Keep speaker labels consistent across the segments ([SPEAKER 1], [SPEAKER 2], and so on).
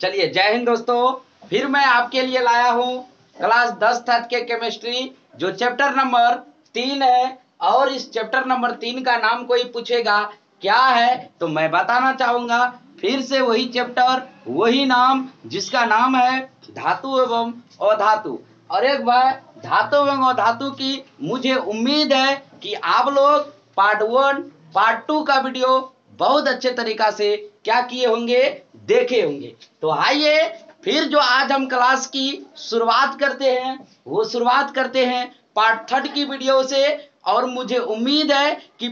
[SPEAKER 1] चलिए, जय हिंद दोस्तों। फिर मैं आपके लिए लाया हूँ क्लास 10 तक के केमिस्ट्री, जो चैप्टर नंबर 3 है। और इस चैप्टर नंबर 3 का नाम कोई पूछेगा क्या है, तो मैं बताना चाहूंगा फिर से वही चैप्टर, वही नाम, जिसका नाम है धातु एवं अधातु। और एक बार धातु एवं अधातु की मुझे उम्मीद है कि आप लोग पार्ट 1 पार्ट 2 का वीडियो बहुत अच्छे तरीका से क्या किए होंगे, देखे होंगे। तो आइए फिर जो आज हम क्लास की शुरुआत करते हैं, वो शुरुआत करते हैं पार्ट 3 की वीडियो से। और मुझे उम्मीद है कि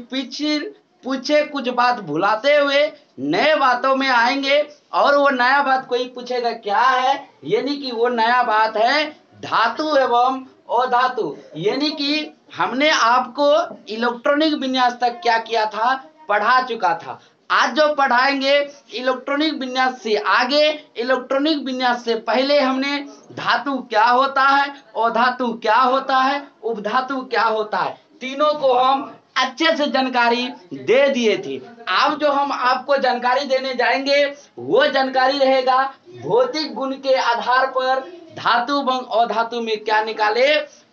[SPEAKER 1] पूछे कुछ बात भुलाते हुए नए बातों में आएंगे। और वो नया बात कोई पूछेगा क्या है, यानी कि वो नया बात है धातु एवं अधातु। यानी कि हमने आपको इलेक्ट्रॉनिक विन्यास तक क्या किया था, पढ़ा चुका था। आज जो पढ़ाएंगे इलेक्ट्रॉनिक विन्यास से आगे, इलेक्ट्रॉनिक विन्यास से पहले हमने धातु क्या होता है, अधातु क्या होता है, उपधातु क्या होता है, तीनों को हम अच्छे से जानकारी दे दिए थे। अब जो हम आपको जानकारी देने जाएंगे वो जानकारी रहेगा भौतिक गुण के आधार पर धातु एवं अधातु में क्या निकाले,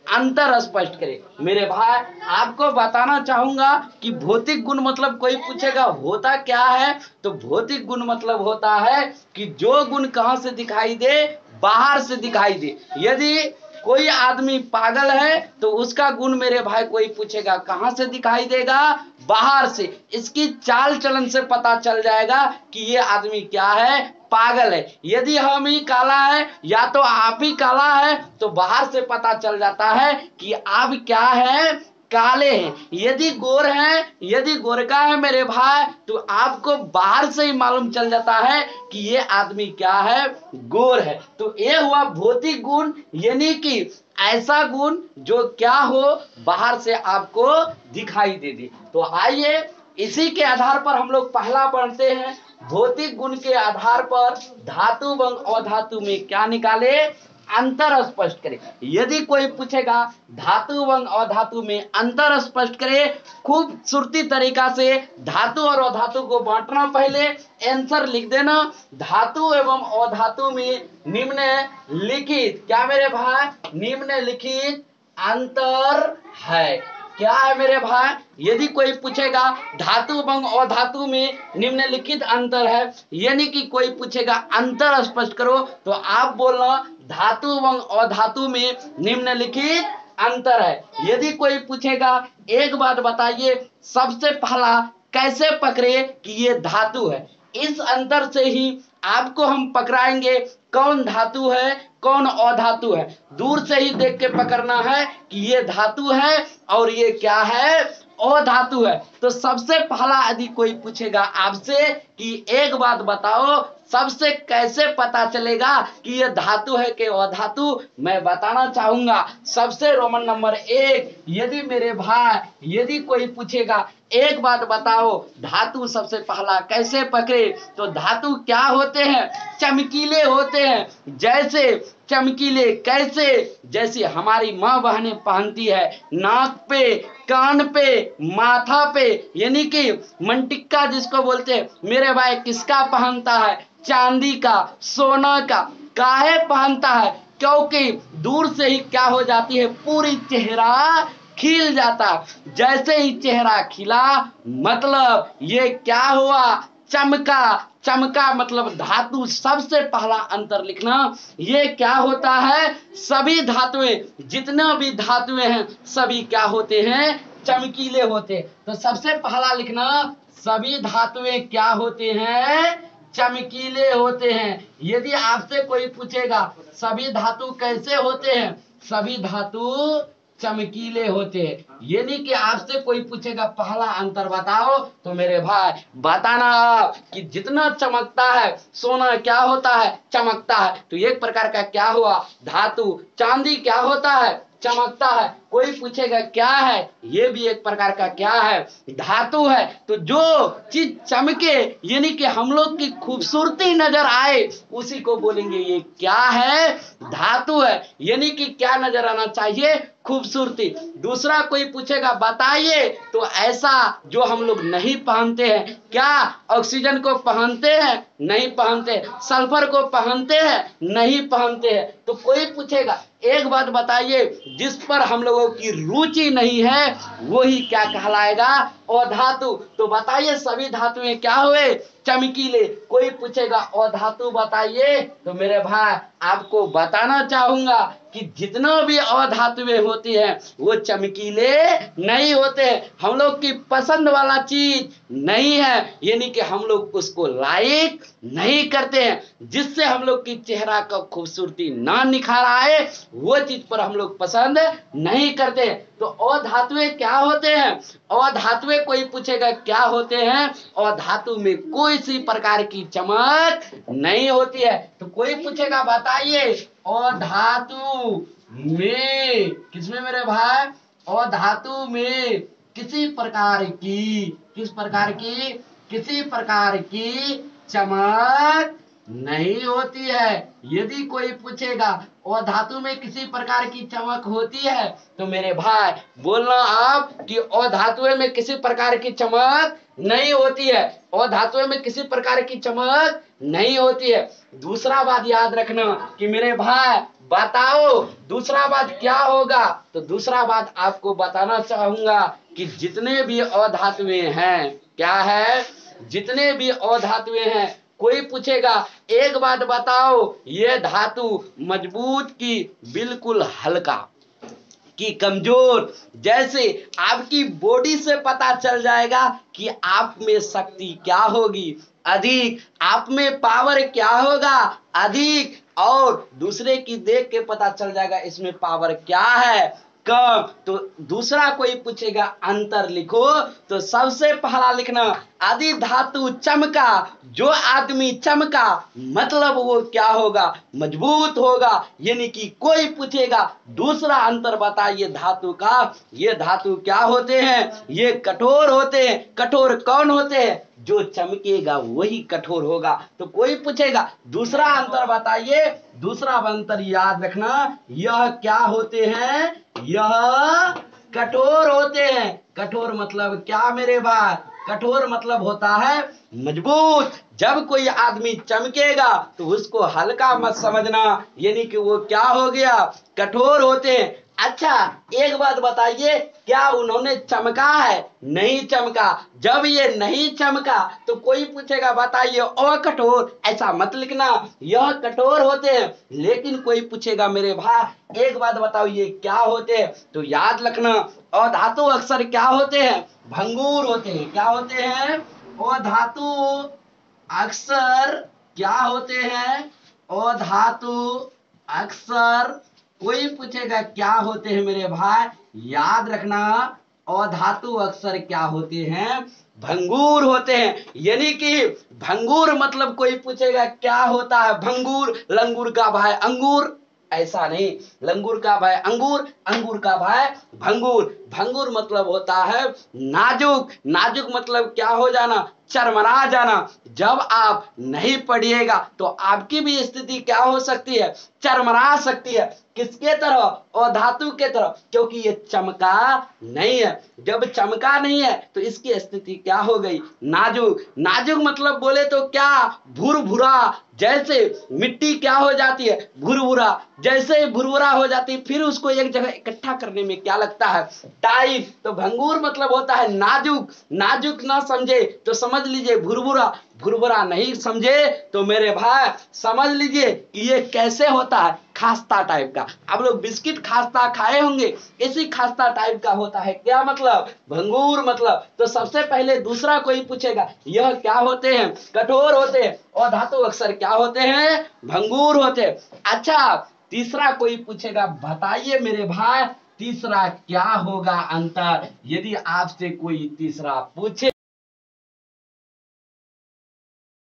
[SPEAKER 1] अंतर स्पष्ट करें। मेरे भाई, आपको बताना चाहूंगा कि भौतिक गुण मतलब कोई पूछेगा होता क्या है, तो भौतिक गुण मतलब होता है कि जो गुण कहां से दिखाई दे, बाहर से दिखाई दे। यदि कोई आदमी पागल है तो उसका गुण मेरे भाई कोई पूछेगा कहां से दिखाई देगा, बाहर से। इसकी चाल चलन से पता चल जाएगा कि ये आदमी क्या है, पागल है। यदि हम ही काला है या तो आप ही काला है, तो बाहर से पता चल जाता है कि आप क्या है, काले हैं। यदि गोर है, यदि गोरका है मेरे भाई, तो आपको बाहर से ही मालूम चल जाता है कि ये आदमी क्या है, गोर है। तो ये हुआ भौतिक गुण, यानी कि ऐसा गुण जो क्या हो, बाहर से आपको दिखाई दे दे। तो आइए इसी के आधार पर हम लोग पहला पढ़ते हैं, भौतिक गुण के आधार पर धातु एवं अधातु में क्या निकाले, अंतर स्पष्ट करें। यदि कोई पूछेगा धातु एवं अधातु में अंतर स्पष्ट करें, खूबसूरती तरीका से धातु और अधातु को बांटना, पहले आंसर लिख देना। धातु एवं अधातु में निम्नलिखित क्या मेरे भाई, निम्नलिखित अंतर है। क्या है मेरे भाई, यदि कोई पूछेगा धातु एवं अधातु में निम्नलिखित अंतर है, यानी कि कोई पूछेगा अंतर स्पष्ट करो, तो आप बोलना धातु एवं अधातु में निम्नलिखित अंतर है। यदि कोई पूछेगा एक बात बताइए, सबसे पहला कैसे पकड़े कि ये धातु है, इस अंतर से ही आपको हम पकड़ाएंगे कौन धातु है कौन अधातु है। दूर से ही देख के पकड़ना है कि ये धातु है और ये क्या है, अधातु है। तो सबसे पहला यदि कोई पूछेगा आपसे कि एक बात बताओ, सबसे कैसे पता चलेगा कि ये धातु है कि अधातु, मैं बताना चाहूंगा। सबसे रोमन नंबर 1, यदि मेरे भाई यदि कोई पूछेगा एक बात बताओ धातु सबसे पहला कैसे पकड़े, तो धातु क्या होते हैं, चमकीले होते हैं। जैसे चमकीले कैसे, जैसे हमारी माँ बहनें पहनती है नाक पे, कान पे, माथा पे, यानी कि मंटिक्का जिसको बोलते हैं मेरे भाई, किसका पहनता है, चांदी का, सोना का। काहे पहनता है, क्योंकि दूर से ही क्या हो जाती है, पूरी चेहरा खिल जाता। जैसे ही चेहरा खिला मतलब ये क्या हुआ, चमका। चमका मतलब धातु। सबसे पहला अंतर लिखना, ये क्या होता है, सभी धातुएं, जितना भी धातुएं हैं सभी क्या होते हैं, चमकीले होते। तो सबसे पहला लिखना, सभी धातुएं क्या होते हैं, चमकीले होते हैं। यदि आपसे कोई पूछेगा सभी धातु कैसे होते हैं, सभी धातु चमकीले होते हैं। यानी कि आपसे कोई पूछेगा पहला अंतर बताओ, तो मेरे भाई बताना कि जितना चमकता है सोना क्या होता है, चमकता है। तो एक प्रकार का क्या हुआ, धातु। चांदी क्या होता है, चमकता है। कोई पूछेगा क्या है, ये भी एक प्रकार का क्या है, धातु है। तो जो चीज चमके यानी कि हम लोग की खूबसूरती नजर आए उसी को बोलेंगे ये क्या है, धातु है। यानी कि क्या नजर आना चाहिए, खूबसूरती। दूसरा कोई पूछेगा बताइए तो ऐसा जो हम लोग नहीं पहनते हैं, क्या ऑक्सीजन को पहनते हैं, नहीं पहनते, सल्फर को पहनते हैं, नहीं पहनते हैं। तो कोई पूछेगा एक बात बताइए जिस पर हम लोगों की रुचि नहीं है वही क्या कहलाएगा, अधातु। तो बताइए सभी धातुएं क्या हुए, चमकीले। कोई पूछेगा अधातु बताइए तो मेरे भाई आपको बताना चाहूंगा कि जितना भी अधातुएं होती हैं वो चमकीले नहीं होते। हम लोग की पसंद वाला चीज नहीं है, यानी कि हम लोग उसको लाइक नहीं करते हैं। जिससे हम लोग की चेहरा का खूबसूरती ना निखार आए वो चीज पर हम लोग पसंद नहीं करते। तो अधातुएं क्या होते हैं, अधातुएं कोई पूछेगा क्या होते हैं, अधातु में कोई सी प्रकार की चमक नहीं होती है। तो कोई पूछेगा बताइए अधातु में, किसमें मेरे भाई, अधातु में किसी प्रकार की, किस प्रकार की, किसी प्रकार की चमक नहीं होती है। यदि कोई पूछेगा अधातु में किसी प्रकार की चमक होती है तो मेरे भाई बोलना आप कि अधातु में किसी प्रकार की चमक नहीं होती है, अधातु में किसी प्रकार की चमक नहीं होती है। दूसरा बात याद रखना कि मेरे भाई बताओ दूसरा बात क्या होगा। तो दूसरा बात आपको बताना चाहूंगा कि जितने भी अधातुएं हैं, क्या है, जितने भी अधातुएं हैं, कोई पूछेगा एक बात बताओ ये धातु मजबूत की बिल्कुल हल्का कि कमजोर। जैसे आपकी बॉडी से पता चल जाएगा कि आप में शक्ति क्या होगी, अधिक, आप में पावर क्या होगा, अधिक, और दूसरे की देख के पता चल जाएगा इसमें पावर क्या है, कम। तो दूसरा कोई पूछेगा अंतर लिखो तो सबसे पहला लिखना आदि धातु चमका, जो आदमी चमका मतलब वो क्या होगा, मजबूत होगा। यानी कि कोई पूछेगा दूसरा अंतर बताइए धातु का, ये धातु क्या होते हैं, ये कठोर होते हैं। कठोर कौन होते हैं, जो चमकेगा वही कठोर होगा। तो कोई पूछेगा दूसरा अंतर बताइए, दूसरा अंतर याद रखना यह क्या होते हैं, यह कठोर होते हैं। कठोर मतलब क्या मेरे भाई, कठोर मतलब होता है मजबूत। जब कोई आदमी चमकेगा तो उसको हल्का मत समझना, यानी कि वो क्या हो गया, कठोर होते हैं। अच्छा एक बात बताइए क्या उन्होंने चमका है, नहीं चमका। जब ये नहीं चमका तो कोई पूछेगा बताइए और कठोर, ऐसा मत लिखना यह कठोर होते हैं। लेकिन कोई पूछेगा मेरे भाई एक बात बताओ ये क्या होते हैं, तो याद रखना और धातु अक्सर क्या होते हैं, भंगुर होते हैं। क्या होते हैं, और धातु अक्सर क्या होते हैं, और धातु अक्सर। कोई पूछेगा क्या होते हैं मेरे भाई, याद रखना और धातु अक्सर क्या होते हैं, भंगुर होते हैं। यानी कि भंगुर मतलब कोई पूछेगा क्या होता है भंगुर, लंगूर का भाई अंगूर, ऐसा नहीं, लंगूर का भाई अंगूर, अंगूर का भाई भंगुर। भंगुर मतलब होता है नाजुक, नाजुक मतलब क्या हो जाना, चरमरा जाना। जब आप नहीं पढ़िएगा तो आपकी भी स्थिति क्या हो सकती है, चरमरा सकती है। किसके तरह, और धातु के तरह, क्योंकि ये चमका नहीं है। जब चमका नहीं है तो इसकी स्थिति क्या हो गई, नाजुक। नाजुक मतलब बोले तो क्या, भुरभुरा। जैसे मिट्टी क्या हो जाती है, भुरभुरा। जैसे भुरभुरा हो जाती है फिर उसको एक जगह इकट्ठा करने में क्या लगता है, टाइम। तो भंगुर मतलब होता है नाजुक। नाजुक ना समझे तो समझ लीजिए भुरभुरा, भुरभुरा नहीं समझे तो मेरे भाई समझ लीजिए कि ये कैसे होता है, खास्ता टाइप का। आप लोग बिस्किट खास्ता खाए होंगे, इसी खास्ता टाइप का होता है। क्या मतलब, भंगुर मतलब। तो सबसे पहले दूसरा कोई पूछेगा यह क्या होते हैं, कठोर होते हैं, और धातु अक्सर क्या होते हैं, भंगुर होते हैं। अच्छा तीसरा कोई पूछेगा बताइए मेरे भाई तीसरा क्या होगा अंतर। यदि आपसे कोई तीसरा पूछे,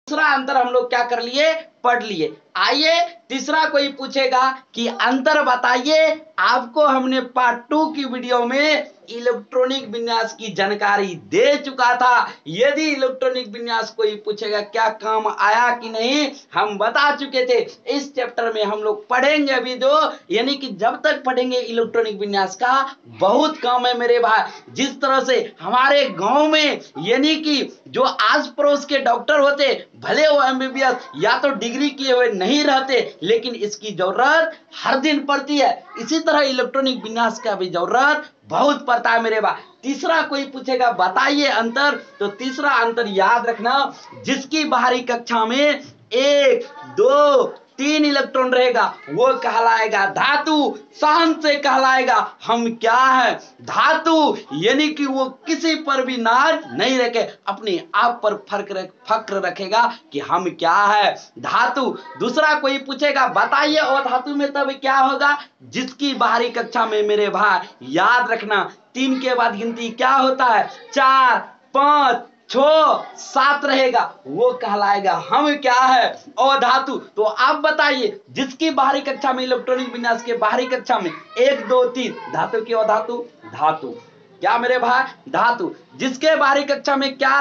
[SPEAKER 1] दूसरा अंतर हम लोग क्या कर लिए, पढ़ लिए। आइए तीसरा कोई पूछेगा कि अंतर बताइए। आपको हमने पार्ट 2 की वीडियो में इलेक्ट्रॉनिक विन्यास की जानकारी दे चुका था। यदि इलेक्ट्रॉनिक विन्यास कोई पूछेगा क्या काम आया कि नहीं, हम बता चुके थे। इस चैप्टर में हम लोग पढ़ेंगे अभी जो, यानी कि जब तक पढ़ेंगे इलेक्ट्रॉनिक विन्यास का बहुत काम है मेरे भाई। जिस तरह से हमारे गांव में यानी कि जो आस पड़ोस के डॉक्टर होते, भले वो एमबीबीएस या तो डिग्री किए हुए नहीं रहते, लेकिन इसकी जरूरत हर दिन पड़ती है। इसी तरह इलेक्ट्रॉनिक विन्यास का भी जरूरत बहुत पड़ता है मेरे भाई। तीसरा कोई पूछेगा बताइए अंतर, तो तीसरा अंतर याद रखना, जिसकी बाहरी कक्षा में 1 2 3 इलेक्ट्रॉन रहेगा वो कहलाएगा धातु। सहन से कहलाएगा हम क्या है, धातु। यानी कि वो किसी पर भी नाज नहीं रखे, अपने आप पर फक्र रखेगा कि हम क्या है, धातु। दूसरा कोई पूछेगा बताइए और धातु में तब क्या होगा, जिसकी बाहरी कक्षा में मेरे भाई याद रखना 3 के बाद गिनती क्या होता है, 4 5 6 7 रहेगा, वो कहलाएगा हम क्या है, अधातु। तो आप बताइए जिसकी बाहरी कक्षा में इलेक्ट्रॉनिक विन्यास के बाहरी कक्षा में 1 2 3 धातु की अधातु, धातु क्या मेरे भाई, धातु। जिसके बाहरी कक्षा में क्या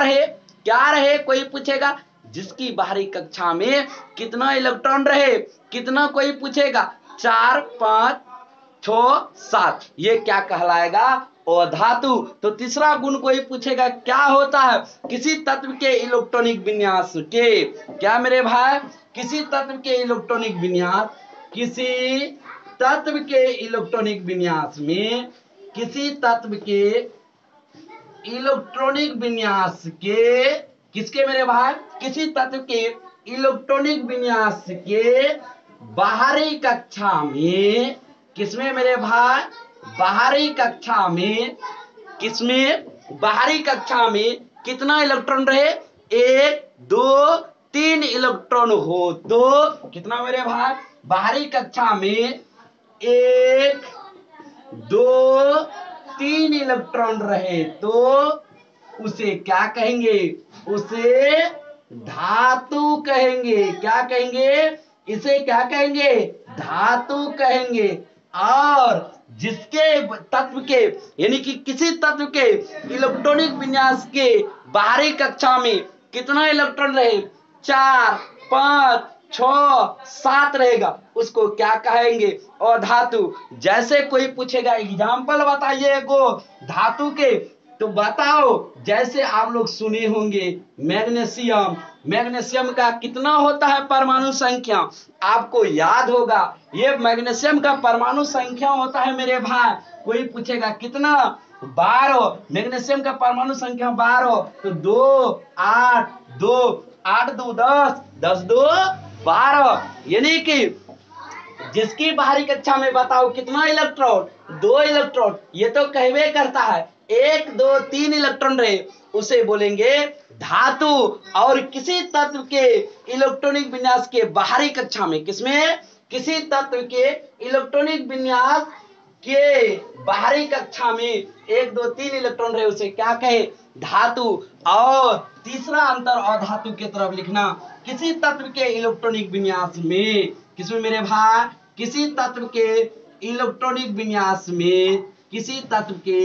[SPEAKER 1] रहे कोई पूछेगा, जिसकी बाहरी कक्षा में कितना इलेक्ट्रॉन रहे, कितना कोई पूछेगा, 4 5 6 7, ये क्या कहलाएगा, अधातु। तो तीसरा गुण कोई पूछेगा क्या होता है, किसी तत्व के इलेक्ट्रॉनिक विन्यास के, क्या मेरे भाई, किसी तत्व के इलेक्ट्रॉनिक विन्यास, किसी तत्व के इलेक्ट्रॉनिक विन्यास में, किसी तत्व के इलेक्ट्रॉनिक विन्यास के, किसके मेरे भाई, किसी तत्व के इलेक्ट्रॉनिक विन्यास के बाहरी कक्षा में, किसमें मेरे भाई, बाहरी कक्षा में, किसमें, बाहरी कक्षा में कितना इलेक्ट्रॉन रहे, 1 2 3 इलेक्ट्रॉन हो तो कितना मेरे भाई, बाहरी कक्षा में 1 2 3 इलेक्ट्रॉन रहे तो उसे क्या कहेंगे, उसे धातु कहेंगे। क्या कहेंगे, इसे क्या कहेंगे, धातु कहेंगे। और जिसके तत्व के यानी कि किसी तत्व के इलेक्ट्रॉनिक विन्यास के बाहरी कक्षा में कितना इलेक्ट्रॉन रहे, 4 5 6 7 रहेगा, उसको क्या कहेंगे, अधातु। जैसे कोई पूछेगा एग्जाम्पल बताइए एगो धातु के, तो बताओ, जैसे आप लोग सुने होंगे मैग्नीशियम, मैग्नीशियम का कितना होता है परमाणु संख्या, आपको याद होगा, ये मैग्नीशियम का परमाणु संख्या होता है मेरे भाई। कोई पूछेगा कितना, 12, मैग्नीशियम का परमाणु संख्या 12, तो 2 8 2 8 2 10 10 2 12, यानी कि जिसकी बाहरी कक्षा में बताओ कितना इलेक्ट्रॉन, 2 इलेक्ट्रॉन, ये तो कहवे करता है 1 2 3 इलेक्ट्रॉन रहे उसे बोलेंगे धातु। और किसी तत्व के इलेक्ट्रॉनिक विन्यास के बाहरी कक्षा में, किसमें, किसी तत्व के इलेक्ट्रॉनिक विन्यास के बाहरी कक्षा में 1 2 3 इलेक्ट्रॉन रहे उसे क्या कहे, धातु। और तीसरा अंतर अधातु की तरफ लिखना, किसी तत्व के इलेक्ट्रॉनिक विन्यास में, किसमें मेरे भाई, किसी तत्व के इलेक्ट्रॉनिक विन्यास में, किसी तत्व के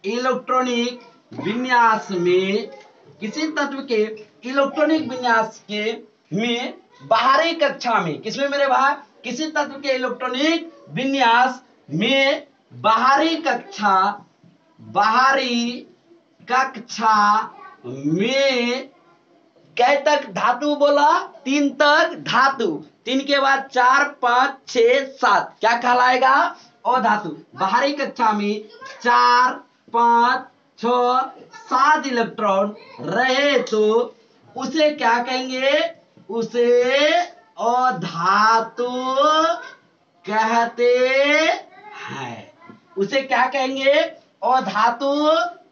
[SPEAKER 1] इलेक्ट्रॉनिक विन्यास में, किसी तत्व के इलेक्ट्रॉनिक विन्यास के में बाहरी कक्षा में, किसमें मेरे भाई, किसी तत्व के इलेक्ट्रॉनिक विन्यास में बाहरी कक्षा, बाहरी कक्षा में कै तक धातु बोला, 3 तक धातु, 3 के बाद 4 5 6 7 क्या कहलाएगा, अधातु। बाहरी कक्षा में 4 5 6 7 इलेक्ट्रॉन रहे तो उसे क्या कहेंगे, उसे अधातु कहते हैं, उसे क्या कहेंगे, अधातु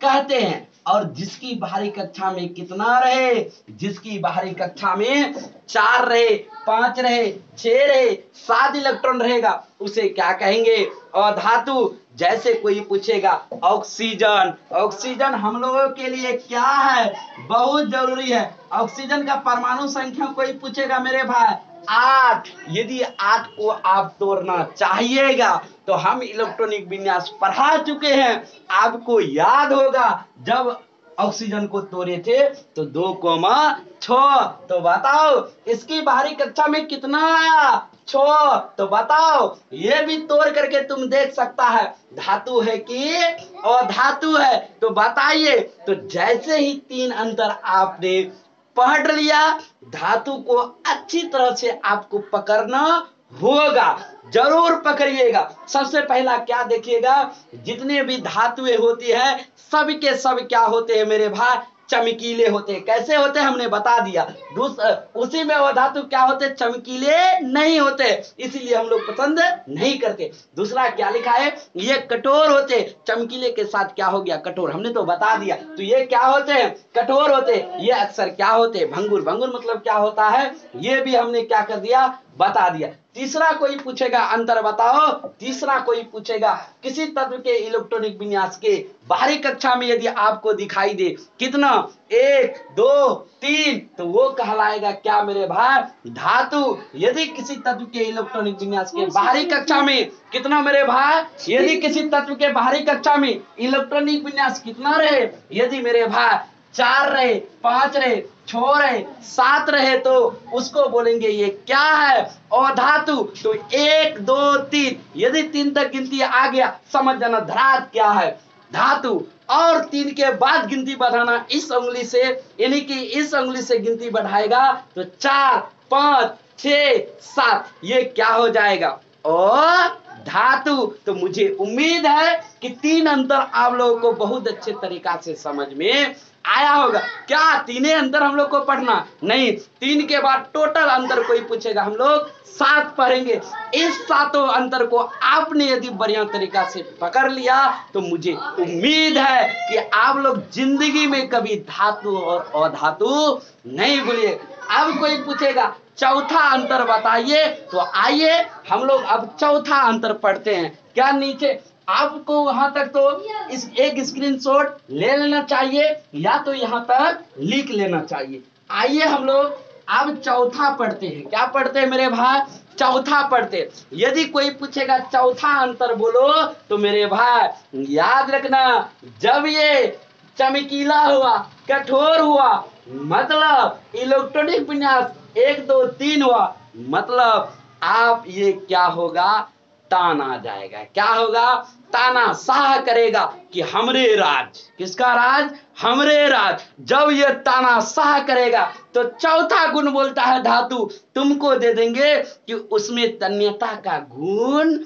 [SPEAKER 1] कहते हैं। और जिसकी बाहरी कक्षा में कितना रहे, जिसकी बाहरी कक्षा में 4 रहे 5 रहे 6 रहे 7 इलेक्ट्रॉन रहेगा उसे क्या कहेंगे, अधातु। जैसे कोई पूछेगा ऑक्सीजन, ऑक्सीजन हम लोगों के लिए क्या है, बहुत जरूरी है। ऑक्सीजन का परमाणु संख्या कोई पूछेगा मेरे भाई 8। यदि 8 को आप तोड़ना चाहिएगा तो हम इलेक्ट्रॉनिक विन्यास पढ़ा चुके हैं, आपको याद होगा जब ऑक्सीजन को तोड़े थे तो 2,6। तो बताओ इसकी बाहरी कक्षा में कितना आया, 6। तो बताओ ये भी तोड़ करके तुम देख सकता है धातु है कि अधातु है। तो बताइए, तो जैसे ही 3 अंतर आपने पढ़ लिया, धातु को अच्छी तरह से आपको पकड़ना होगा, जरूर पकड़िएगा। सबसे पहला क्या देखिएगा, जितने भी धातुएं होती है सब के सब क्या होते हैं मेरे भाई, चमकीले होते हैं। कैसे होते हैं हमने बता दिया। उसी में वो धातु क्या होते, चमकीले नहीं होते, इसीलिए हम लोग पसंद नहीं करते। दूसरा क्या लिखा है, ये कठोर होते, चमकीले के साथ क्या हो गया, कठोर, हमने तो बता दिया। तो ये क्या होते हैं, कठोर होते। ये अक्सर क्या होते, भंगुर, भंगुर मतलब क्या होता है, ये भी हमने क्या कर दिया, बता दिया। तीसरा कोई पूछेगा अंतर बताओ, तीसरा कोई पूछेगा किसी तत्व के इलेक्ट्रॉनिक विन्यास के बाहरी कक्षा में यदि आपको दिखाई दे कितना, 1 2 3, तो वो कहलाएगा क्या मेरे भाई, धातु। यदि किसी तत्व के इलेक्ट्रॉनिक विन्यास के बाहरी कक्षा में कितना मेरे भाई, यदि किसी तत्व के बाहरी कक्षा में इलेक्ट्रॉनिक विन्यास कितना रहे, यदि मेरे भाई 4 रहे, 5 रहे, 6 रहे, 7 रहे, तो उसको बोलेंगे ये क्या है, अधातु। तो 1 2 3, यदि 3 तक गिनती आ गया समझ जाना धरात क्या है, धातु। और 3 के बाद गिनती बढ़ाना इस उंगली से, यानी कि इस उंगली से गिनती बढ़ाएगा तो 4 5 6 7, ये क्या हो जाएगा, धातु। तो मुझे उम्मीद है कि 3 अंतर आप लोगों को बहुत अच्छे तरीका से समझ में आया होगा। क्या 3 अंतर हम लोग को पढ़ना नहीं, 3 के बाद टोटल अंतर कोई पूछेगा हम लोग 7 पढ़ेंगे। इस 7 अंतर को आपने यदि बढ़िया तरीका से पकड़ लिया तो मुझे उम्मीद है कि आप लोग जिंदगी में कभी धातु और अधातु नहीं भूलिए। अब कोई पूछेगा चौथा अंतर बताइए, तो आइए हम लोग अब चौथा अंतर पढ़ते हैं। क्या नीचे आपको वहां तक तो इस एक स्क्रीनशॉट ले लेना चाहिए या तो यहां तक लिख लेना चाहिए। आइए हम लोग अब चौथा पढ़ते हैं। क्या पढ़ते हैं मेरे भाई, चौथा पढ़ते। यदि कोई पूछेगा चौथा अंतर बोलो, तो मेरे भाई याद रखना, जब ये चमकीला हुआ, कठोर हुआ, मतलब इलेक्ट्रॉनिक विन्यास 1 2 3 हुआ, मतलब आप ये क्या होगा, तान आ जाएगा। क्या होगा, ताना शाह करेगा कि हमरे राज, किसका राज, हमरे राज। जब ये ताना शाह करेगा तो चौथा गुण बोलता है धातु तुमको दे देंगे कि उसमें तन्यता का गुण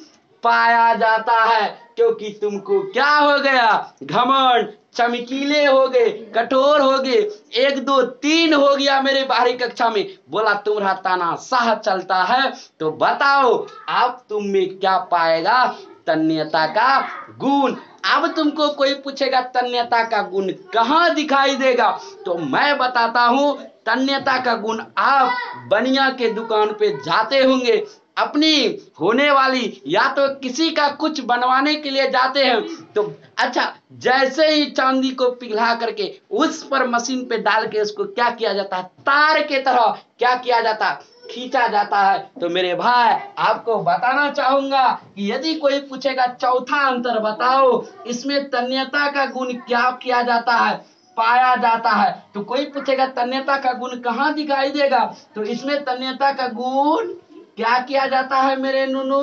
[SPEAKER 1] पाया जाता है, क्योंकि तुमको क्या हो गया, घमंड, चमकीले हो गए, कठोर हो गए, 1 2 3 हो गया मेरे बाहरी कक्षा में, बोला तुम्हारा ताना शाह चलता है। तो बताओ अब तुम में क्या पाएगा, तन्यता का गुण। अब तुमको कोई पूछेगा तन्यता का गुण कहाँ दिखाई देगा, तो मैं बताता हूं तन्यता का गुण आप बनिया के दुकान पे जाते होंगे, अपनी होने वाली या तो किसी का कुछ बनवाने के लिए जाते हैं, तो अच्छा जैसे ही चांदी को पिघला करके उस पर मशीन पे डाल के उसको क्या किया जाता है, तार के तरह क्या किया जाता है, खींचा जाता है। तो मेरे भाई आपको बताना चाहूंगा कि यदि कोई पूछेगा चौथा अंतर बताओ, इसमें तन्यता का गुण क्या किया जाता है, पाया जाता है। तो कोई पूछेगा तन्यता का गुण कहाँ दिखाई देगा, तो इसमें तन्यता का गुण क्या किया जाता है मेरे नुनू,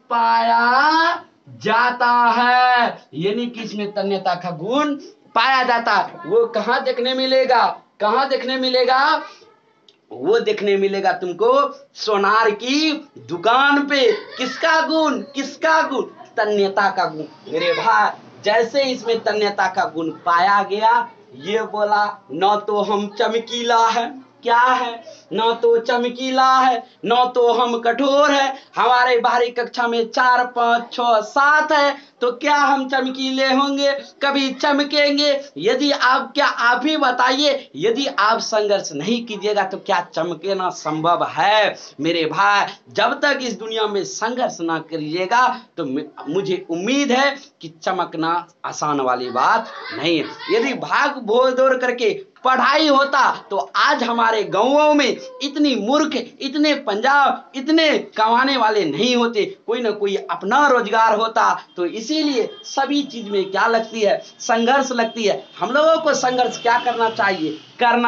[SPEAKER 1] पाया जाता है, यानी कि इसमें तन्यता का गुण पाया जाता है। वो कहाँ देखने मिलेगा, कहाँ देखने मिलेगा, वो देखने मिलेगा तुमको सोनार की दुकान पे। किसका गुण, किसका गुण, तन्यता का गुण। मेरे भाई जैसे इसमें तन्यता का गुण पाया गया, ये बोला न तो हम चमकीला है, क्या है, न तो चमकीला है, न तो हम कठोर है। हमारे बाहरी कक्षा में 4, 5, 6, 7 है, तो क्या हम चमकीले होंगे, कभी चमकेंगे? यदि आप ही बताइए, यदि आप संघर्ष नहीं कीजिएगा तो क्या चमकेना संभव है? मेरे भाई, जब तक इस दुनिया में संघर्ष ना करिएगा तो मुझे उम्मीद है कि चमकना आसान वाली बात नहीं है। यदि भाग दौड़ करके पढ़ाई होता तो आज हमारे गांवों में इतनी मूर्ख, इतने पंजाब, इतने कमाने वाले नहीं होते, कोई ना कोई अपना रोजगार होता। तो इसीलिए सभी चीज में क्या लगती है, संघर्ष लगती है। हम लोगों को संघर्ष क्या करना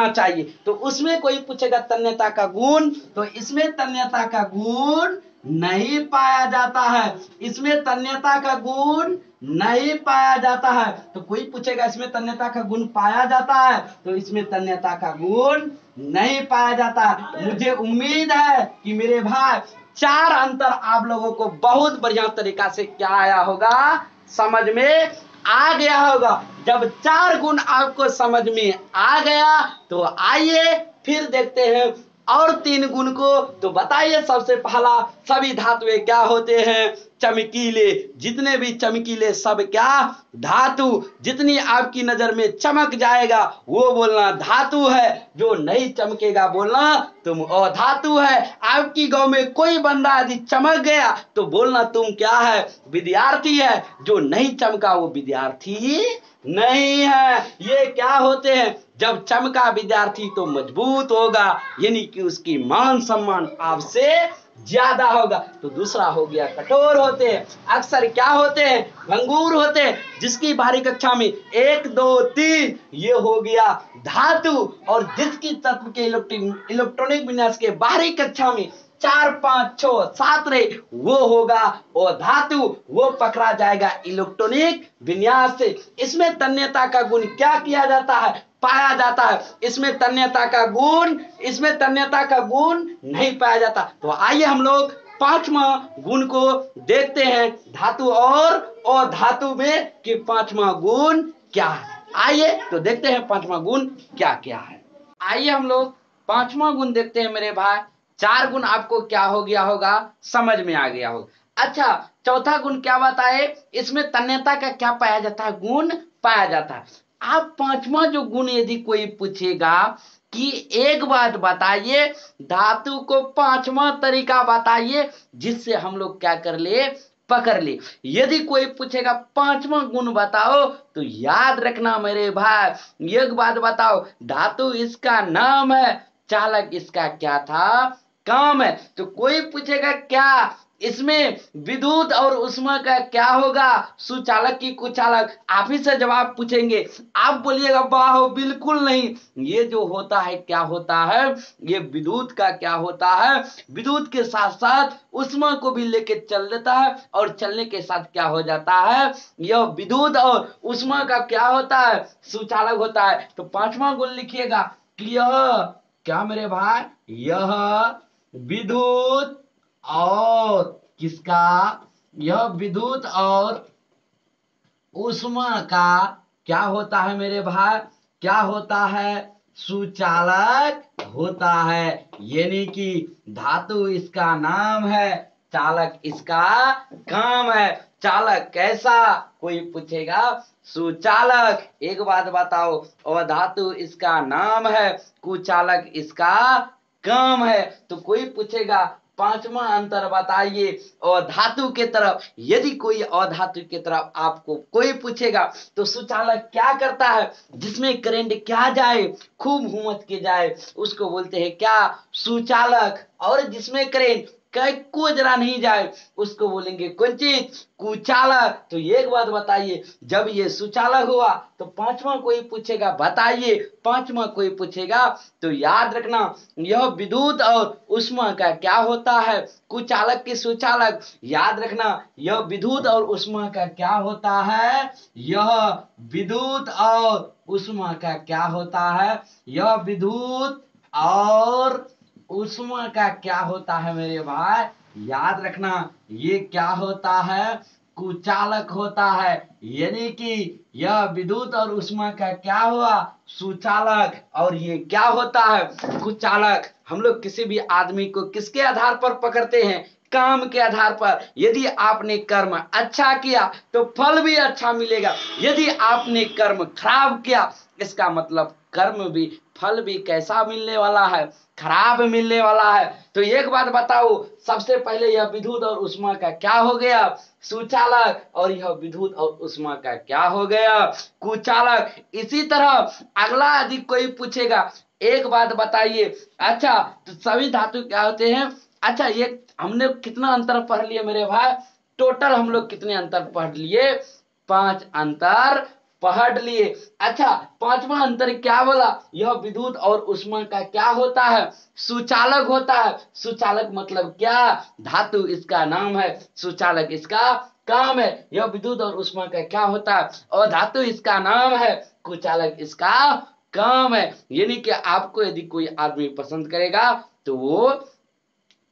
[SPEAKER 1] चाहिए। तो उसमें कोई पूछेगा तन्यता का गुण, तो इसमें तन्यता का गुण नहीं पाया जाता है, इसमें तन्यता का गुण नहीं पाया जाता है। तो कोई पूछेगा इसमें तन्यता का गुण पाया जाता है, तो इसमें तन्यता का गुण नहीं पाया जाता है। मुझे उम्मीद है कि मेरे भाई 4 अंतर आप लोगों को बहुत बढ़िया तरीका से क्या आया होगा, समझ में आ गया होगा। जब 4 गुण आपको समझ में आ गया तो आइए फिर देखते हैं और 3 गुण को। तो बताइए सबसे पहला, सभी धातुएं क्या होते हैं, चमकीले। जितने भी चमकीले सब क्या, धातु। जितनी आपकी नजर में चमक जाएगा वो बोलना धातु है, जो नहीं चमकेगा बोलना तुम अधातु है। आपकी गांव में कोई बंदा यदि चमक गया तो बोलना तुम क्या है, विद्यार्थी है। जो नहीं चमका वो विद्यार्थी नहीं है। ये क्या होते हैं, जब चमका विद्यार्थी तो मजबूत होगा, यानी कि उसकी मान सम्मान आपसे ज्यादा होगा। तो दूसरा हो गया कठोर होते हैं, अक्सर क्या होते हैं, भंगूर होते हैं। जिसकी बाहरी कक्षा में 1, 2, 3 ये हो गया धातु, और जिसकी तत्व के इलेक्ट्रॉनिक विन्यास के बाहरी कक्षा में 4, 5, 6, 7 रहे वो होगा और धातु, वो पकड़ा जाएगा इलेक्ट्रॉनिक विन्यास से। इसमें तन्यता का गुण क्या किया जाता है, पाया जाता है। इसमें तन्यता का गुण नहीं पाया जाता। तो आइए हम लोग 5वां गुण को देखते हैं, धातु और अधातु में कि 5वां गुण क्या है। आइए तो देखते हैं 5वां गुण क्या क्या है। आइए हम लोग 5वां गुण देखते हैं मेरे भाई। 4 गुण आपको क्या हो गया होगा, समझ में आ गया होगा। अच्छा, चौथा गुण क्या बताए, इसमें तन्यता का क्या पाया जाता है, गुण पाया जाता है। आप 5वां जो गुण यदि कोई पूछेगा कि एक बात बताइए, धातु को 5वां तरीका बताइए जिससे हम लोग क्या कर ले, पकड़ ले। यदि कोई पूछेगा 5वां गुण बताओ तो याद रखना मेरे भाई, एक बात बताओ, धातु इसका नाम है, चालक इसका क्या था, काम है। तो कोई पूछेगा क्या इसमें विद्युत और उष्मा का क्या होगा, सुचालक की कुचालक, आप ही से जवाब पूछेंगे, आप बोलिएगा वाह बिल्कुल नहीं। ये जो होता है क्या होता है, ये विद्युत का क्या होता है, विद्युत के साथ साथ उष्मा को भी लेके चल देता है, और चलने के साथ क्या हो जाता है, यह विद्युत और उष्मा का क्या होता है, सुचालक होता है। तो 5वां गुण लिखिएगा कि यह क्या मेरे भाई, यह विद्युत और किसका, यह विद्युत और उष्मा का क्या होता है मेरे भाई, क्या होता है, सुचालक होता है। यानी कि धातु इसका नाम है, चालक इसका काम है। चालक कैसा, कोई पूछेगा सुचालक। एक बात बताओ, और धातु इसका नाम है, कुचालक इसका काम है। तो कोई पूछेगा 5वां अंतर बताइए और धातु के तरफ। यदि कोई अधातु के तरफ आपको कोई पूछेगा तो सुचालक क्या करता है, जिसमें करंट क्या जाए, खूब घूमत के जाए, उसको बोलते हैं क्या, सुचालक। और जिसमें करंट को जरा नहीं जाए उसको बोलेंगे कौन चीज, कुचालक। तो एक बात बताइए, जब ये सुचालक हुआ तो 5वां कोई पूछेगा बताइए, 5वां कोई पूछेगा तो याद रखना, यह विद्युत और उष्मा का क्या होता है, कुचालक की सुचालक। याद रखना, यह विद्युत और उष्मा का क्या होता है, यह विद्युत और उष्मा का क्या होता है, यह विद्युत और उष्मा का क्या होता है मेरे भाई, याद रखना, ये क्या होता है, कुचालक होता है। यानी कि यह विद्युत और ऊष्मा का क्या हुआ, सुचालक, और ये क्या होता है, कुचालक। हम लोग किसी भी आदमी को किसके आधार पर पकड़ते हैं, काम के आधार पर। यदि आपने कर्म अच्छा किया तो फल भी अच्छा मिलेगा, यदि आपने कर्म खराब किया इसका मतलब कर्म भी, फल भी कैसा मिलने वाला है, खराब मिलने वाला है। तो एक बात बताओ, सबसे पहले यह विद्युत और ऊष्मा का क्या हो गया, सुचालक, और यह विद्युत और ऊष्मा का क्या हो गया, कुचालक। इसी तरह अगला यदि कोई पूछेगा, एक बात बताइए, अच्छा तो सभी धातु क्या होते हैं। अच्छा ये हमने कितना अंतर पढ़ लिए मेरे भाई, टोटल हम लोग कितने अंतर पढ़ लिए, 5 अंतर पढ़ लिए। अच्छा पांचवा अंतर क्या बोला, यह विद्युत और ऊष्मा का क्या होता है, सुचालक होता है। सुचालक मतलब क्या, धातु इसका नाम है, सुचालक इसका काम है। यह विद्युत और ऊष्मा का क्या होता है, और धातु इसका नाम है, कुचालक इसका काम है। यानी कि आपको यदि कोई आदमी पसंद करेगा तो वो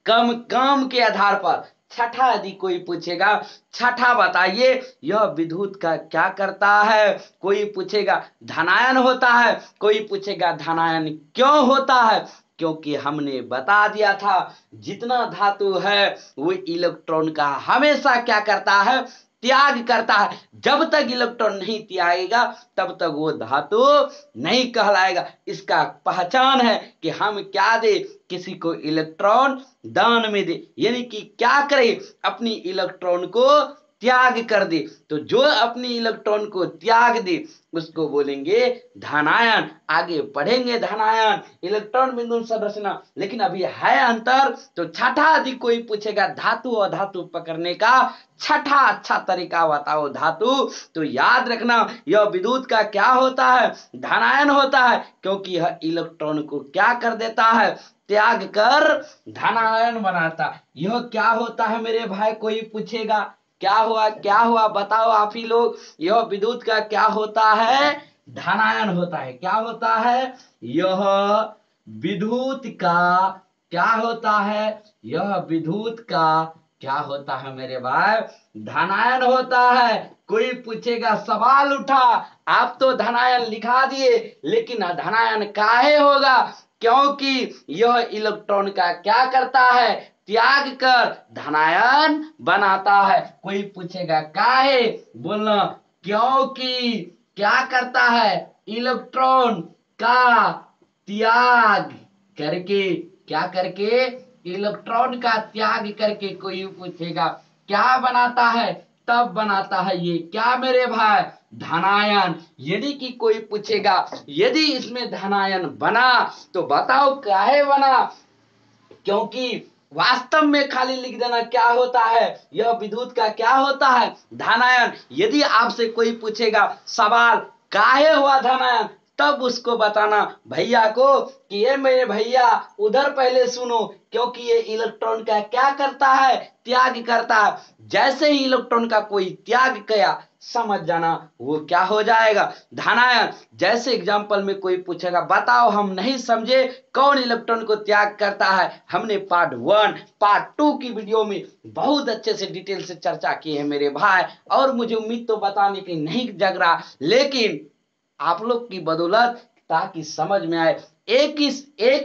[SPEAKER 1] कम काम के आधार पर। छठा यदि कोई पूछेगा, छठा बताइए, यह विद्युत का क्या करता है, कोई पूछेगा धनायन होता है, कोई पूछेगा धनायन क्यों होता है, क्योंकि हमने बता दिया था जितना धातु है वो इलेक्ट्रॉन का हमेशा क्या करता है, त्याग करता है। जब तक इलेक्ट्रॉन नहीं त्यागेगा तब तक वो धातु नहीं कहलाएगा। इसका पहचान है कि हम क्या दे, किसी को इलेक्ट्रॉन दान में दे, यानी कि क्या करे, अपनी इलेक्ट्रॉन को त्याग कर दे। तो जो अपनी इलेक्ट्रॉन को त्याग दे उसको बोलेंगे धनायन। आगे पढ़ेंगे धनायन, इलेक्ट्रॉन बिंदु संरचना, लेकिन अभी है अंतर। तो छठा यदि कोई पूछेगा धातु और धातु पकड़ने का छठा अच्छा तरीका बताओ धातु, तो याद रखना यह विद्युत का क्या होता है, धनायन होता है, क्योंकि यह इलेक्ट्रॉन को क्या कर देता है, त्याग कर धनायन बनाता। यह क्या होता है मेरे भाई, कोई पूछेगा क्या हुआ, क्या हुआ बताओ आप ही लोग, यह विद्युत का क्या होता है, धनायन होता है। क्या होता है, यह विद्युत का क्या होता है, यह विद्युत का क्या होता है मेरे भाई, धनायन होता है। कोई पूछेगा, सवाल उठा, आप तो धनायन लिखा दिए लेकिन धनायन काहे होगा, क्योंकि यह इलेक्ट्रॉन का क्या करता है, त्याग कर धनायन बनाता है। कोई पूछेगा काहे, बोलना क्योंकि क्या करता है, इलेक्ट्रॉन का त्याग करके, क्या करके, इलेक्ट्रॉन का त्याग करके। कोई पूछेगा क्या बनाता है, तब बनाता है ये क्या मेरे भाई, धनायन। यदि कि कोई पूछेगा यदि इसमें धनायन बना तो बताओ काहे बना, क्योंकि वास्तव में खाली लिख देना क्या होता है, यह विद्युत का क्या होता है, धनायन। यदि आपसे कोई पूछेगा सवाल काहे हुआ धनायन, तब उसको बताना भैया को कि ये मेरे भैया उधर पहले सुनो, क्योंकि ये इलेक्ट्रॉन का क्या करता है, त्याग करता है। जैसे ही इलेक्ट्रॉन का कोई त्याग किया समझ जाना वो क्या हो जाएगा, धनायन। जैसे एग्जांपल में कोई पूछेगा बताओ हम नहीं समझे कौन इलेक्ट्रॉन को त्याग करता है, हमने पार्ट 1 पार्ट 2 की वीडियो में बहुत अच्छे से डिटेल से चर्चा की है मेरे भाई, और मुझे उम्मीद तो बताने की नहीं जग रहा, लेकिन आप लोग की बदौलत ताकि समझ में आए, एक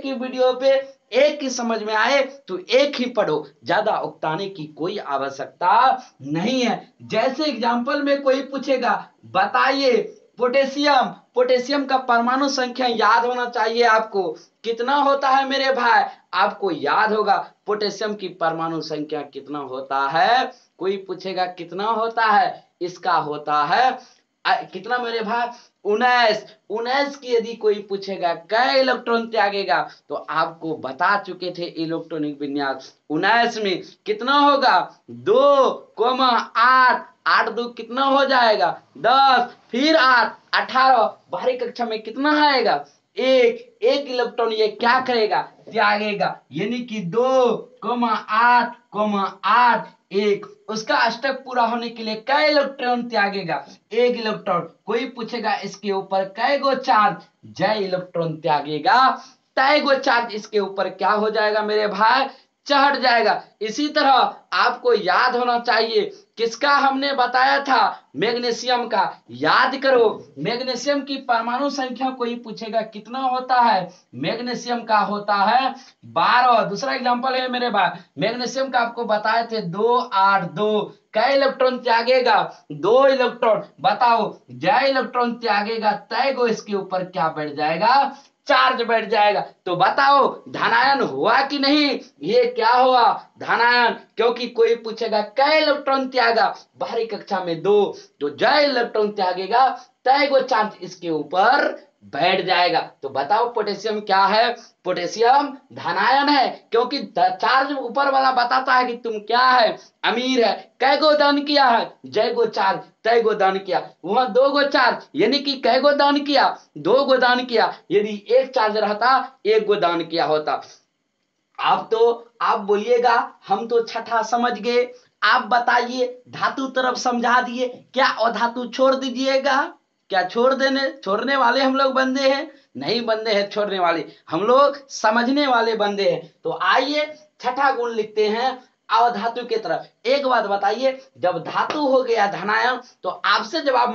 [SPEAKER 1] ही वीडियो पे एक ही समझ में आए तो एक ही पढ़ो, ज्यादा उकताने की कोई आवश्यकता नहीं है। जैसे एग्जांपल में कोई पूछेगा बताइए पोटेशियम, पोटेशियम का परमाणु संख्या याद होना चाहिए आपको, कितना होता है मेरे भाई, आपको याद होगा पोटेशियम की परमाणु संख्या कितना होता है। कोई पूछेगा कितना होता है, इसका होता है कितना मेरे भाई, 19। 19 की यदि कोई पूछेगा कै इलेक्ट्रॉन त्यागेगा तो आपको बता चुके थे इलेक्ट्रॉनिक विन्यास। 19 में कितना होगा, 2,8, 8 2 कितना हो जाएगा 10, फिर 8 18, बाहरी कक्षा में कितना आएगा, एक इलेक्ट्रॉन ये क्या करेगा, त्यागेगा, यानी कि 2,8,8 1। उसका अष्टक पूरा होने के लिए कै इलेक्ट्रॉन त्यागेगा, एक इलेक्ट्रॉन। कोई पूछेगा इसके ऊपर कै गो चार्ज, जय इलेक्ट्रॉन त्यागेगा तय गो चार्ज इसके ऊपर क्या हो जाएगा मेरे भाई, चढ़ जाएगा। इसी तरह आपको याद होना चाहिए किसका हमने बताया था? मैग्नीशियम का। याद करो, मैग्नीशियम की परमाणु संख्या कोई पूछेगा कितना होता है? मैग्नीशियम का होता है 12। दूसरा एग्जांपल है मेरे भाई, मैग्नीशियम का आपको बताए थे 2 8 2। कै इलेक्ट्रॉन त्यागेगा? 2 इलेक्ट्रॉन। बताओ, जय इलेक्ट्रॉन त्यागेगा तय गो इसके ऊपर क्या बढ़ जाएगा? चार्ज बढ़ जाएगा। तो बताओ धनायन हुआ कि नहीं? ये क्या हुआ? धनायन। क्योंकि कोई पूछेगा कै इलेक्ट्रॉन त्यागा? बाहरी कक्षा में 2। तो जय इलेक्ट्रॉन त्यागेगा तय गो चार्ज इसके ऊपर बैठ जाएगा। तो बताओ पोटेशियम क्या है? पोटेशियम धनायन है, क्योंकि चार्ज ऊपर वाला बताता है कि तुम क्या है? अमीर है। कै गो दान किया है? जय गो चार्ज तय गो दान किया। वहां 2 गो चार्ज, यानी कि कै गो दान किया? 2 गो दान किया। यदि एक चार्ज रहता 1 गो दान किया होता। अब तो आप बोलिएगा हम तो छठा समझ गए, आप बताइए धातु तरफ समझा दिए, क्या अधातु छोड़ दीजिएगा? क्या छोड़ने वाले हम लोग बंदे हैं? नहीं बंदे हैं छोड़ने वाले, हम लोग समझने वाले बंदे हैं। तो आइए छठा गुण लिखते हैं अधातु के तरफ। एक बात बताइए, जब धातु हो गया धनायन, तो आपसे जवाब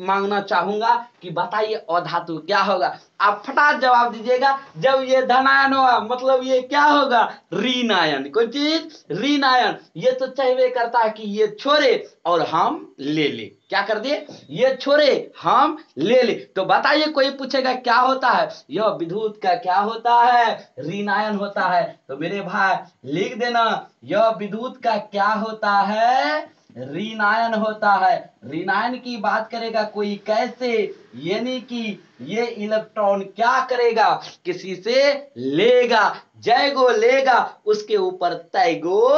[SPEAKER 1] मांगना चाहूंगा कि बताइए अधातु क्या होगा? आप फटाक जवाब दीजिएगा। जब ये धनायन होगा मतलब ये क्या होगा? ऋणायन। कोई चीज ऋणायन। ये तो चाहिए करता है कि ये छोड़े और हम ले ले। क्या कर दिए? ये छोड़े हम ले ले। तो बताइए कोई पूछेगा क्या होता है? यह विद्युत का क्या होता है? ऋणायन होता है। तो मेरे भाई लिख देना, यह विद्युत का क्या होता है? ऋणायन होता है। ऋणायन की बात करेगा कोई कैसे? यानी कि ये इलेक्ट्रॉन क्या करेगा? किसी से लेगा। जय गो लेगा, उसके ऊपर तय गो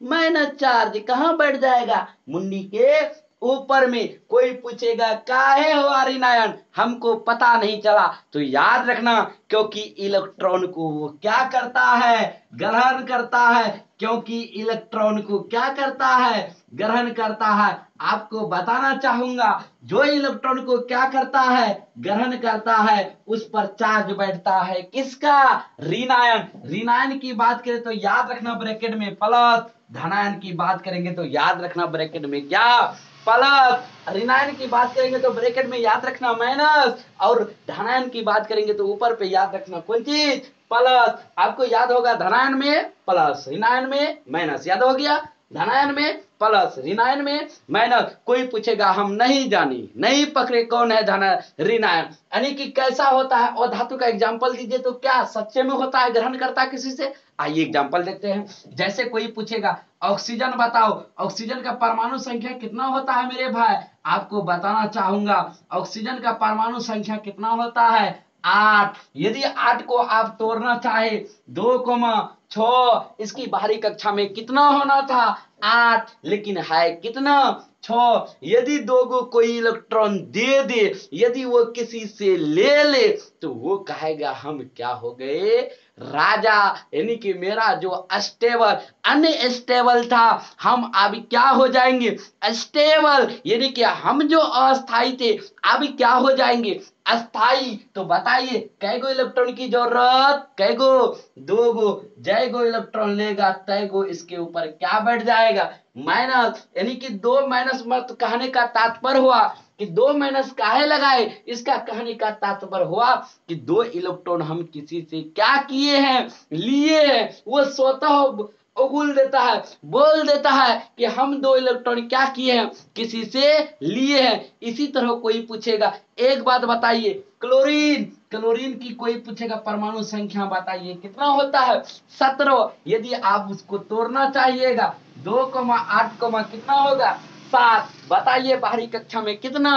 [SPEAKER 1] माइनस चार्ज कहां बढ़ जाएगा? मुंडी के ऊपर में। कोई पूछेगा काहे हुआ ऋणायन? हमको पता नहीं चला। तो याद रखना, क्योंकि इलेक्ट्रॉन को वो क्या करता है? ग्रहण करता है। क्योंकि इलेक्ट्रॉन को क्या करता है? ग्रहण करता है। आपको बताना चाहूंगा, जो इलेक्ट्रॉन को क्या करता है? ग्रहण करता है, उस पर चार्ज बैठता है किसका? ऋणायन। ऋणायन की बात करें तो याद रखना ब्रैकेट में प्लस, धनायन की बात करेंगे तो याद रखना ब्रैकेट में क्या? प्लस। ऋणायन की बात करेंगे तो ब्रैकेट में याद रखना माइनस, और धनायन की बात करेंगे तो ऊपर पे याद रखना कौन चीज? प्लस। आपको याद होगा धनायन में प्लस, ऋणायन में माइनस। याद हो गया? धनायन में प्लस, ऋणायन में माइनस। कोई पूछेगा हम नहीं जानी, नहीं पकड़े कौन है ऋणायन, यानी कि कैसा होता है? और धातु का एग्जांपल दीजिए। तो क्या सच्चे में होता है, ग्रहण करता है किसी से? आइए एग्जांपल देखते हैं। जैसे कोई पूछेगा ऑक्सीजन बताओ, ऑक्सीजन का परमाणु संख्या कितना होता है मेरे भाई? आपको बताना चाहूंगा ऑक्सीजन का परमाणु संख्या कितना होता है? 8। यदि 8 को आप तोड़ना चाहे 2,6, इसकी बाहरी कक्षा में कितना होना था? 8, लेकिन है कितना? 6। यदि 2 को कोई इलेक्ट्रॉन दे दे, यदि वो किसी से ले ले, तो वो कहेगा हम क्या हो गए? राजा। यानी कि मेरा जो स्टेबल अनस्टेबल था, हम अब क्या हो जाएंगे? स्टेबल। यानी कि हम जो अस्थाई थे अब क्या हो जाएंगे? अस्थाई। तो बताइए कै गो इलेक्ट्रॉन की जरूरत? कै गो? 2 गो। जय गो इलेक्ट्रॉन लेगा तय गो इसके ऊपर क्या बढ़ जाएगा? माइनस। यानी कि 2 माइनस मत कहने का तात्पर्य हुआ कि 2 माइनस काहे लगाए? इसका कहने का तात्पर्य हुआ कि 2 इलेक्ट्रॉन हम किसी से क्या किए हैं? लिए हैं। वो स्वतः उगुल देता है, बोल देता है कि हम 2 इलेक्ट्रॉन क्या किए हैं? किसी से लिए हैं। इसी तरह कोई पूछेगा, एक बात बताइए, क्लोरीन, क्लोरीन की कोई पूछेगा परमाणु संख्या बताइए कितना होता है? 17। यदि आप उसको तोड़ना चाहिएगा 2,8, कितना होगा? 7। बताइए बाहरी कक्षा में कितना?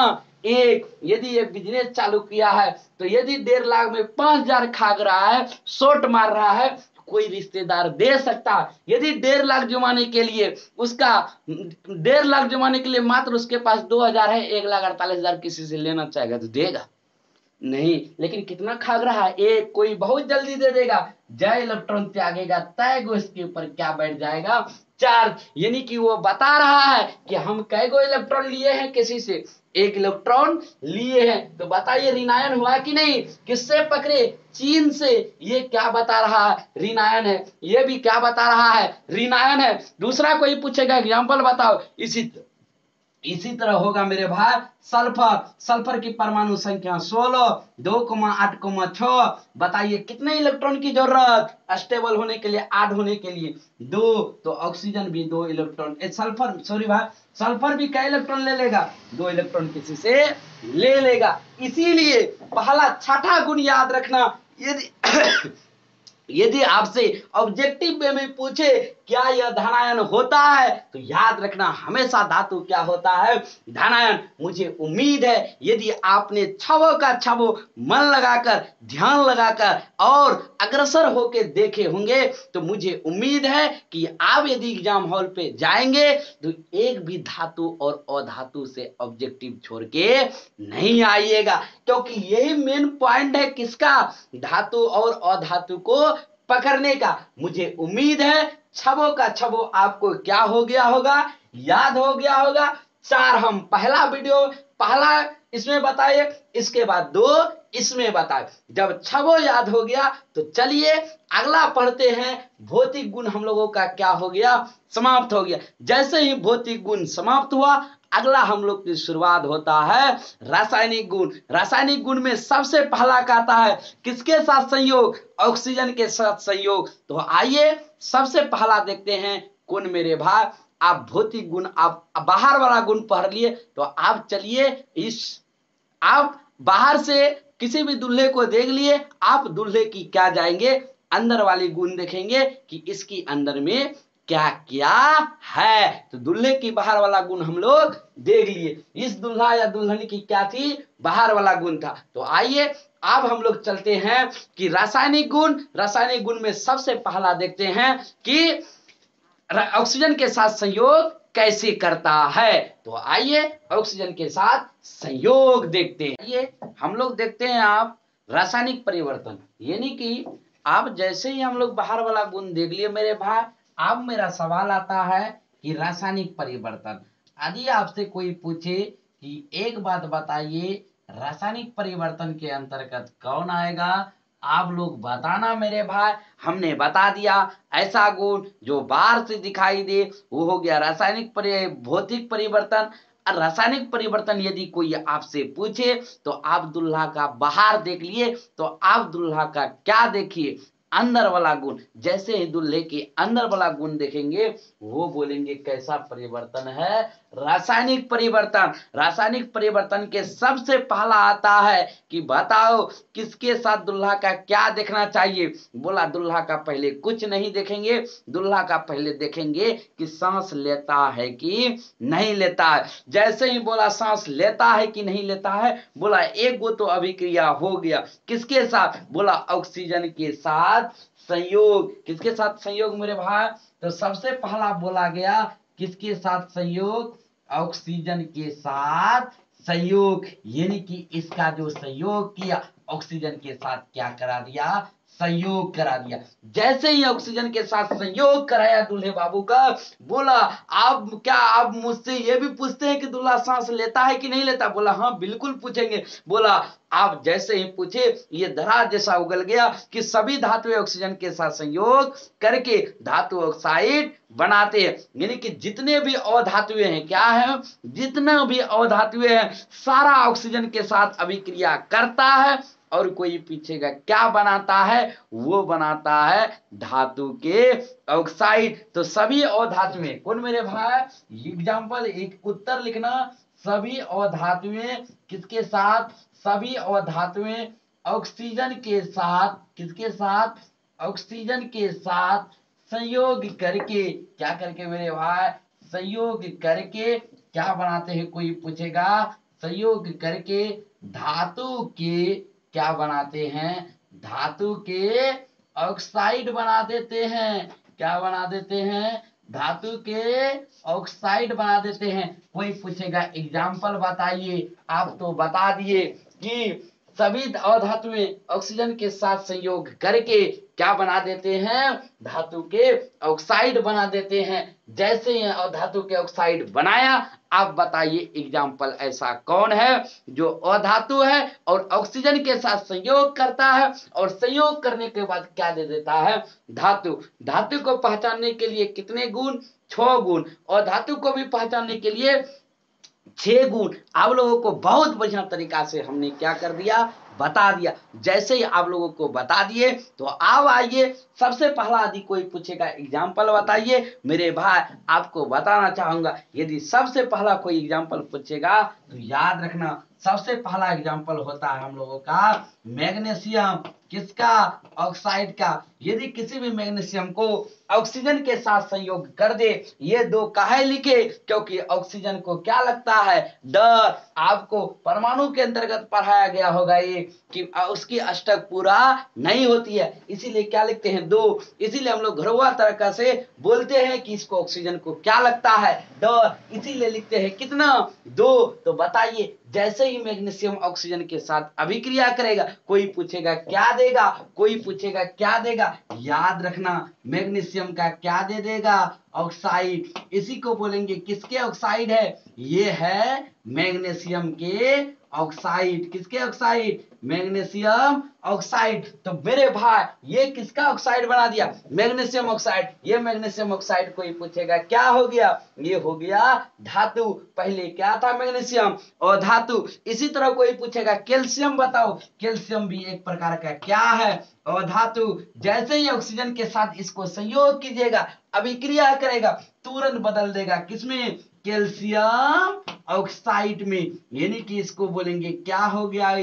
[SPEAKER 1] 1। यदि ये बिजनेस चालू किया है, तो यदि 1.5 लाख में 5,000 खाग रहा है, शॉर्ट मार रहा है, कोई रिश्तेदार दे सकता। यदि 1.5 लाख जमाने के लिए उसका 1.5 लाख जमाने के लिए मात्र उसके पास 2,000 है, 1,48,000 किसी से लेना चाहेगा तो देगा? नहीं, लेकिन कितना खाग रहा है? एक। कोई बहुत जल्दी दे देगा, जय इलेक्ट्रॉन त्यागेगा तय गो इसके ऊपर क्या बैठ जाएगा? चार्ज। यानी कि वो बता रहा है कि हम कै गो इलेक्ट्रॉन लिए हैं किसी से, एक इलेक्ट्रॉन लिए हैं। तो बताइए ऋणायन हुआ कि नहीं? किससे पकड़े? चीन से। ये क्या बता रहा है? ऋणायन है। ये भी क्या बता रहा है? ऋणायन है। दूसरा कोई पूछेगा एग्जाम्पल बताओ, इसी तरह होगा मेरे भाई सल्फर। सल्फर की परमाणु संख्या 16, 2,8,6। बताइए कितने इलेक्ट्रॉन की जरूरत स्टेबल होने के लिए, ऐड होने के लिए? 2। तो ऑक्सीजन भी 2 इलेक्ट्रॉन, सल्फर सॉरी भाई, सल्फर भी क्या इलेक्ट्रॉन ले लेगा? 2 इलेक्ट्रॉन किसी से ले लेगा। इसीलिए पहला छठा गुण याद रखना। यदि यदि आपसे ऑब्जेक्टिव वे में पूछे क्या यह धनायन होता है, तो याद रखना हमेशा धातु क्या होता है? धनायन। मुझे उम्मीद है यदि आपने छवो का छवो मन लगाकर, ध्यान लगाकर और अग्रसर होकर देखे होंगे, तो मुझे उम्मीद है कि आप यदि एग्जाम हॉल पे जाएंगे तो एक भी धातु और अधातु से ऑब्जेक्टिव छोड़ के नहीं आइएगा, क्योंकि यही मेन पॉइंट है किसका? धातु और अधातु को पकड़ने का। मुझे उम्मीद है छबो का छबो आपको क्या हो गया होगा? याद हो गया होगा। 4 हम पहला वीडियो पहला इसमें बताए, इसके बाद 2 इसमें बताए। जब छबो याद हो गया तो चलिए अगला पढ़ते हैं। भौतिक गुण हम लोगों का क्या हो गया? समाप्त हो गया। जैसे ही भौतिक गुण समाप्त हुआ, अगला हम लोग की शुरुआत होता है रासायनिक गुण। रासायनिक गुण में सबसे पहला कहता है किसके साथ संयोग? ऑक्सीजन के साथ संयोग। तो आइए सबसे पहला देखते हैं कौन मेरे भाई। आप भौतिक गुण आप बाहर वाला गुण पढ़ लिए, तो आप चलिए आप बाहर से किसी भी दूल्हे को देख लिए, आप दूल्हे की क्या जाएंगे? अंदर वाली गुण देखेंगे कि इसकी अंदर में क्या क्या है। तो दूल्हे की बाहर वाला गुण हम लोग देख लिए। इस दूल्हा या दुल्हन की क्या थी? बाहर वाला गुण था। तो आइए अब हम लोग चलते हैं कि रासायनिक गुण। रासायनिक गुण में सबसे पहला देखते हैं कि ऑक्सीजन के साथ संयोग कैसे करता है। तो आइए ऑक्सीजन के साथ संयोग देखते हैं। ये हम लोग देखते हैं आप रासायनिक परिवर्तन, यानी कि आप जैसे ही हम लोग बाहर वाला गुण देख लिए मेरे भाई, अब मेरा सवाल आता है कि रासायनिक परिवर्तन। यदि आपसे कोई पूछे कि एक बात बताइए रासायनिक परिवर्तन के अंतर्गत कौन आएगा, आप लोग बताना मेरे भाई। हमने बता दिया ऐसा गुण जो बाहर से दिखाई दे वो हो गया रासायनिक भौतिक परिवर्तन। और रासायनिक परिवर्तन यदि कोई आपसे पूछे तो आप दुल्हा का बाहर देख लिए, तो आप दुल्हा का क्या देखिए? अंदर वाला गुण। जैसे ही दूल्हे के अंदर वाला गुण देखेंगे वो बोलेंगे कैसा परिवर्तन है? रासायनिक परिवर्तन। रासायनिक परिवर्तन के सबसे पहला आता है कि बताओ किसके साथ दुल्हा का क्या देखना चाहिए? बोला दुल्हा का पहले कुछ नहीं देखेंगे, दुल्हा का पहले देखेंगे कि सांस लेता है कि नहीं लेता है। जैसे ही बोला सांस लेता है कि नहीं लेता है, बोला एक गो तो अभिक्रिया हो गया। किसके साथ? बोला ऑक्सीजन के साथ संयोग। किसके साथ संयोग मेरे भाई? तो सबसे पहला बोला गया किसके साथ संयोग? ऑक्सीजन के साथ संयोग। यानी कि इसका जो संयोग किया ऑक्सीजन के साथ क्या करा दिया? संयोग करा दिया। जैसे ही ऑक्सीजन के साथ संयोग कराया दूल्हे बाबू का, बोला आप मुझसे ये भी पूछते हैं कि दूल्हा सांस लेता है कि नहीं लेता? बोला हाँ बिल्कुल पूछेंगे। बोला आप जैसे ही पूछे ये धरा जैसा उगल गया कि सभी धातुएं ऑक्सीजन के साथ संयोग करके धातु ऑक्साइड बनाते हैं। यानी कि जितने भी अधातुएं हैं, क्या है? जितना भी अधातुएं हैं सारा ऑक्सीजन के साथ अभिक्रिया करता है, और कोई पूछेगा क्या बनाता है? वो बनाता है धातु के ऑक्साइड। तो सभी अधातुएं कौन मेरे भाई? एग्जाम्पल एक उत्तर लिखना। सभी अधातुएं किसके साथ? सभी अधातुएं ऑक्सीजन के साथ, किसके साथ? ऑक्सीजन के साथ संयोग करके, क्या करके मेरे भाई? संयोग करके क्या बनाते हैं? कोई पूछेगा संयोग करके धातु के क्या बनाते हैं? धातु के ऑक्साइड बना देते हैं। क्या बना देते हैं? धातु के ऑक्साइड बना देते हैं। कोई पूछेगा एग्जाम्पल बताइए, आप तो बता दिए कि सभी अधातुएं ऑक्सीजन के साथ संयोग करके क्या बना देते हैं, धातु के ऑक्साइड बना देते हैं। जैसे ही अधातु के ऑक्साइड बनाया, आप बताइए एग्जाम्पल ऐसा कौन है जो अधातु है और ऑक्सीजन के साथ संयोग करता है और संयोग करने के बाद क्या दे देता है, धातु। धातु को पहचानने के लिए कितने गुण, 6 गुण, और धातु को भी पहचानने के लिए 6 गुण। आप लोगों को बहुत बढ़िया तरीका से हमने क्या कर दिया, बता दिया। जैसे ही आप लोगों को बता दिए तो अब आइए, सबसे पहला यदि कोई पूछेगा एग्जाम्पल बताइए, मेरे भाई आपको बताना चाहूंगा, यदि सबसे पहला कोई एग्जाम्पल पूछेगा तो याद रखना, सबसे पहला एग्जाम्पल होता है हम लोगों का मैग्नीशियम, किसका, ऑक्साइड का। यदि किसी भी मैग्नीशियम को ऑक्सीजन के साथ संयोग कर दे, ये 2 काहे लिखे, क्योंकि ऑक्सीजन को क्या लगता है, डर। आपको परमाणु के अंतर्गत पढ़ाया गया होगा ये कि उसकी अष्टक पूरा नहीं होती है, इसीलिए क्या लिखते हैं, 2। इसीलिए हम लोग घरोआ तरीका से बोलते हैं कि इसको ऑक्सीजन को क्या लगता है, डर, इसीलिए लिखते हैं कितना, 2। तो बताइए, जैसे ही मैग्नीशियम ऑक्सीजन के साथ अभिक्रिया करेगा, कोई पूछेगा क्या देगा, कोई पूछेगा क्या देगा, याद रखना मैग्नीशियम का क्या दे देगा, ऑक्साइड। इसी को बोलेंगे किसके ऑक्साइड है, ये है मैग्नीशियम के ऑक्साइड। किसके ऑक्साइड, मैग्नीशियम ऑक्साइड। तो मेरे भाई ये किसका ऑक्साइड बना दिया, मैग्नीशियम ऑक्साइड। ये मैग्नीशियम ऑक्साइड कोई पूछेगा क्या हो गया, ये हो गया धातु। पहले क्या था, मैग्नीशियम और धातु। इसी तरह कोई पूछेगा कैल्शियम बताओ, कैल्शियम भी एक प्रकार का क्या है, और धातु। जैसे ही ऑक्सीजन के साथ इसको संयोग कीजिएगा, अभिक्रिया करेगा, तुरंत बदल देगा किसमें, कैल्शियम ऑक्साइड में। यानी कि इसको बोलेंगे क्या हो गया,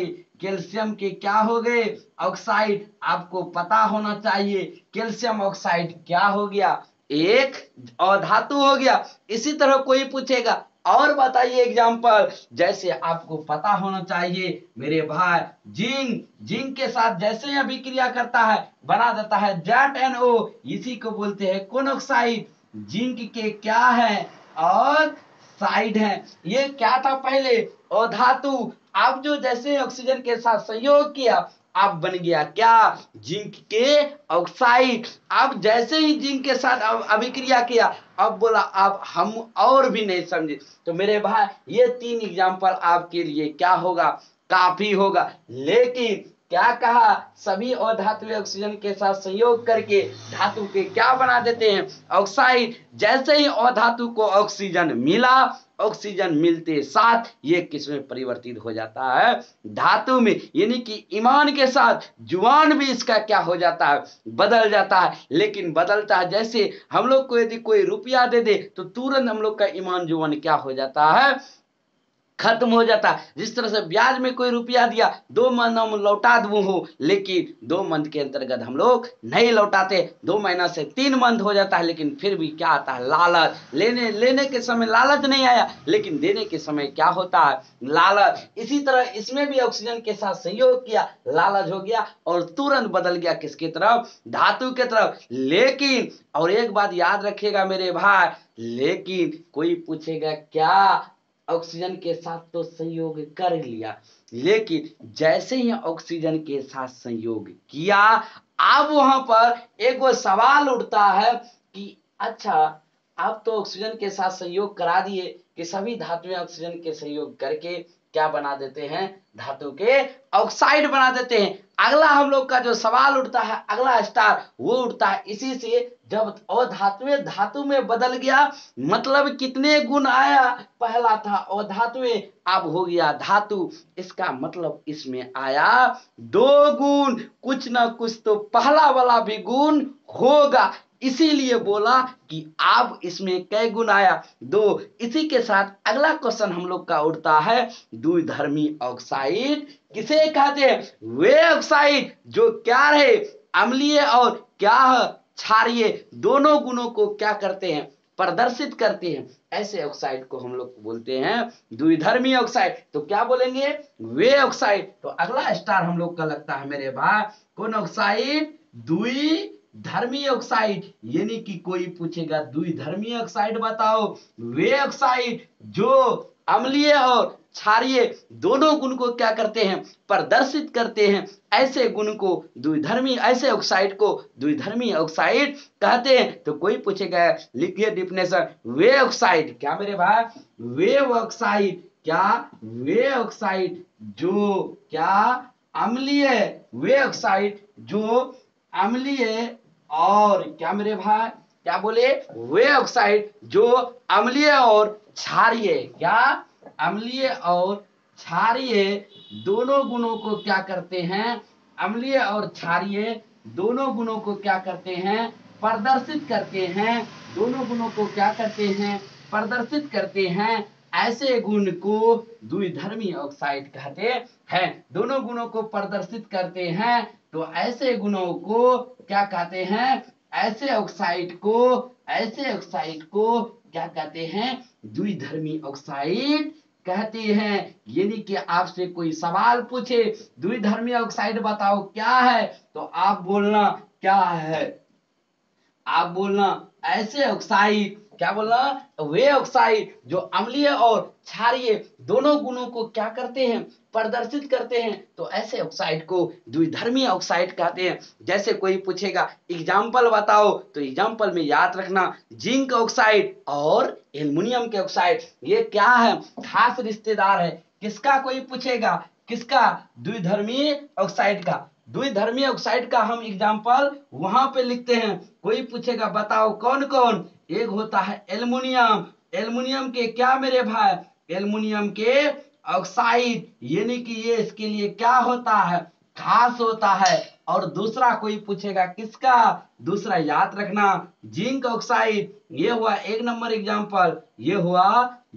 [SPEAKER 1] कैल्शियम के क्या हो गए, ऑक्साइड। आपको पता होना चाहिए कैल्शियम ऑक्साइड क्या हो गया, एक अधातु हो गया। इसी तरह कोई पूछेगा और बताइए एग्जाम्पल, जैसे आपको पता होना चाहिए मेरे भाई, जिंक। जिंक के साथ जैसे ही अभिक्रिया करता है, बना देता है ZnO, इसी को बोलते हैं कौन ऑक्साइड। जिंक के क्या है, और साइड है। ये क्या था पहले, अधातु। अब जो जैसे ऑक्सीजन के साथ संयोग किया, अब बन गया क्या, जिंक के ऑक्साइड। अब जैसे ही जिंक के साथ अभिक्रिया किया, अब बोला अब हम और भी नहीं समझे। तो मेरे भाई ये 3 एग्जाम्पल आपके लिए क्या होगा, काफी होगा। लेकिन क्या कहा, सभी अधातु ऑक्सीजन के साथ संयोग करके धातु के क्या बना देते हैं, ऑक्साइड। जैसे ही अधातु को ऑक्सीजन मिला, ऑक्सीजन मिलते साथ ये किसमें परिवर्तित हो जाता है, धातु में। यानी कि ईमान के साथ जुबान भी इसका क्या हो जाता है, बदल जाता है। लेकिन बदलता है, जैसे हम लोग को यदि कोई रुपया दे दे तो तुरंत हम लोग का ईमान जुबान क्या हो जाता है, खत्म हो जाता है। जिस तरह से ब्याज में कोई रुपया दिया, 2 महीना में लौटा दूं हो, लेकिन 2 मंथ के अंतर्गत हम लोग नहीं लौटाते, 2 महीना से 3 मंथ हो जाता है, लेकिन फिर भी क्या आता है, लालच। लेने के समय लालच नहीं आया, लेकिन देने के समय क्या होता है, लालच। इसी तरह इसमें भी ऑक्सीजन के साथ संयोग किया, लालच हो गया और तुरंत बदल गया किसकी तरफ, धातु के तरफ। लेकिन और एक बात याद रखिएगा मेरे भाई, लेकिन कोई पूछेगा क्या, ऑक्सीजन के साथ तो संयोग कर लिया, लेकिन जैसे ही ऑक्सीजन के साथ संयोग किया, अब वहां पर एक वो सवाल उठता है कि अच्छा, आप तो ऑक्सीजन के साथ संयोग करा दिए कि सभी धातुएं ऑक्सीजन के संयोग करके क्या बना देते हैं, धातु के ऑक्साइड बना देते हैं। अगला हम लोग का जो सवाल उठता है, अगला स्टार वो उठता है इसी से, जब अधातुएं धातु में बदल गया, मतलब कितने गुण आया, पहला था अधातुएं, अब हो गया धातु। इसका मतलब इसमें आया 2 गुण, कुछ ना कुछ तो पहला वाला भी गुण होगा। इसीलिए बोला कि अब इसमें कै गुण आया, 2। इसी के साथ अगला क्वेश्चन हम लोग का उठता है, द्विधर्मी ऑक्साइड किसे कहते हैं, वे ऑक्साइड जो क्या रहे, अम्लीय और क्या क्षारीय दोनों गुणों को क्या करते हैं, प्रदर्शित करते हैं। ऐसे ऑक्साइड को हम लोग बोलते हैं द्विधर्मी ऑक्साइड। तो क्या बोलेंगे, वे ऑक्साइड। तो अगला स्टार हम लोग का लगता है मेरे भाई, कौन ऑक्साइड, द्विधर्मी ऑक्साइड। यानी कि कोई पूछेगा द्विधर्मी ऑक्साइड बताओ, वे ऑक्साइड जो अम्लीय और क्षारीय दोनों गुण को क्या करते हैं, प्रदर्शित करते हैं। ऐसे गुण को द्विधर्मी, ऐसे ऑक्साइड को द्विधर्मी ऑक्साइड कहते हैं। तो कोई पूछेगा, लिखिए डिफिनेशन, वे ऑक्साइड, क्या मेरे भाई, वे ऑक्साइड, क्या वे ऑक्साइड जो क्या अम्लीय, वे ऑक्साइड जो अम्लीय और क्या मेरे भाई, क्या बोले, वे ऑक्साइड जो अम्लीय और क्षारीय, क्या अम्लीय और क्षारीय दोनों गुणों को क्या करते हैं, अम्लीय और क्षारीय दोनों गुणों को क्या करते हैं, प्रदर्शित करते हैं। दोनों गुणों को क्या करते हैं, प्रदर्शित करते हैं। ऐसे गुण को द्विधर्मी ऑक्साइड कहते हैं। दोनों गुणों को प्रदर्शित करते हैं, तो ऐसे गुणों को क्या कहते हैं, ऐसे ऑक्साइड को क्या कहते हैं, द्विधर्मी ऑक्साइड कहते हैं। यदि कि आपसे कोई सवाल पूछे, द्विधर्मी ऑक्साइड बताओ क्या है, तो आप बोलना क्या है, आप बोलना ऐसे ऑक्साइड, क्या बोलना, वे ऑक्साइड जो अम्लीय और क्षारीय दोनों गुणों को क्या करते हैं, प्रदर्शित करते हैं। तो ऐसे ऑक्साइड को द्विधर्मी ऑक्साइड कहते हैं। जैसे कोई पूछेगा एग्जाम्पल बताओ, तो एग्जाम्पल में याद रखना, जिंक ऑक्साइड और एल्युमिनियम के ऑक्साइड, ये क्या है, खास रिश्तेदार है। किसका, कोई पूछेगा किसका, द्विधर्मी ऑक्साइड का। द्विधर्मी ऑक्साइड का हम एग्जाम्पल वहां पे लिखते हैं। कोई पूछेगा बताओ कौन कौन, एक होता है एल्युमिनियम, एल्युमिनियम के क्या मेरे भाई, एल्युमिनियम के ऑक्साइड, यानी कि ये इसके लिए क्या होता है, खास होता है। और दूसरा कोई पूछेगा किसका, दूसरा याद रखना, जिंक ऑक्साइड, ये हुआ 1 नंबर एग्जाम्पल, ये हुआ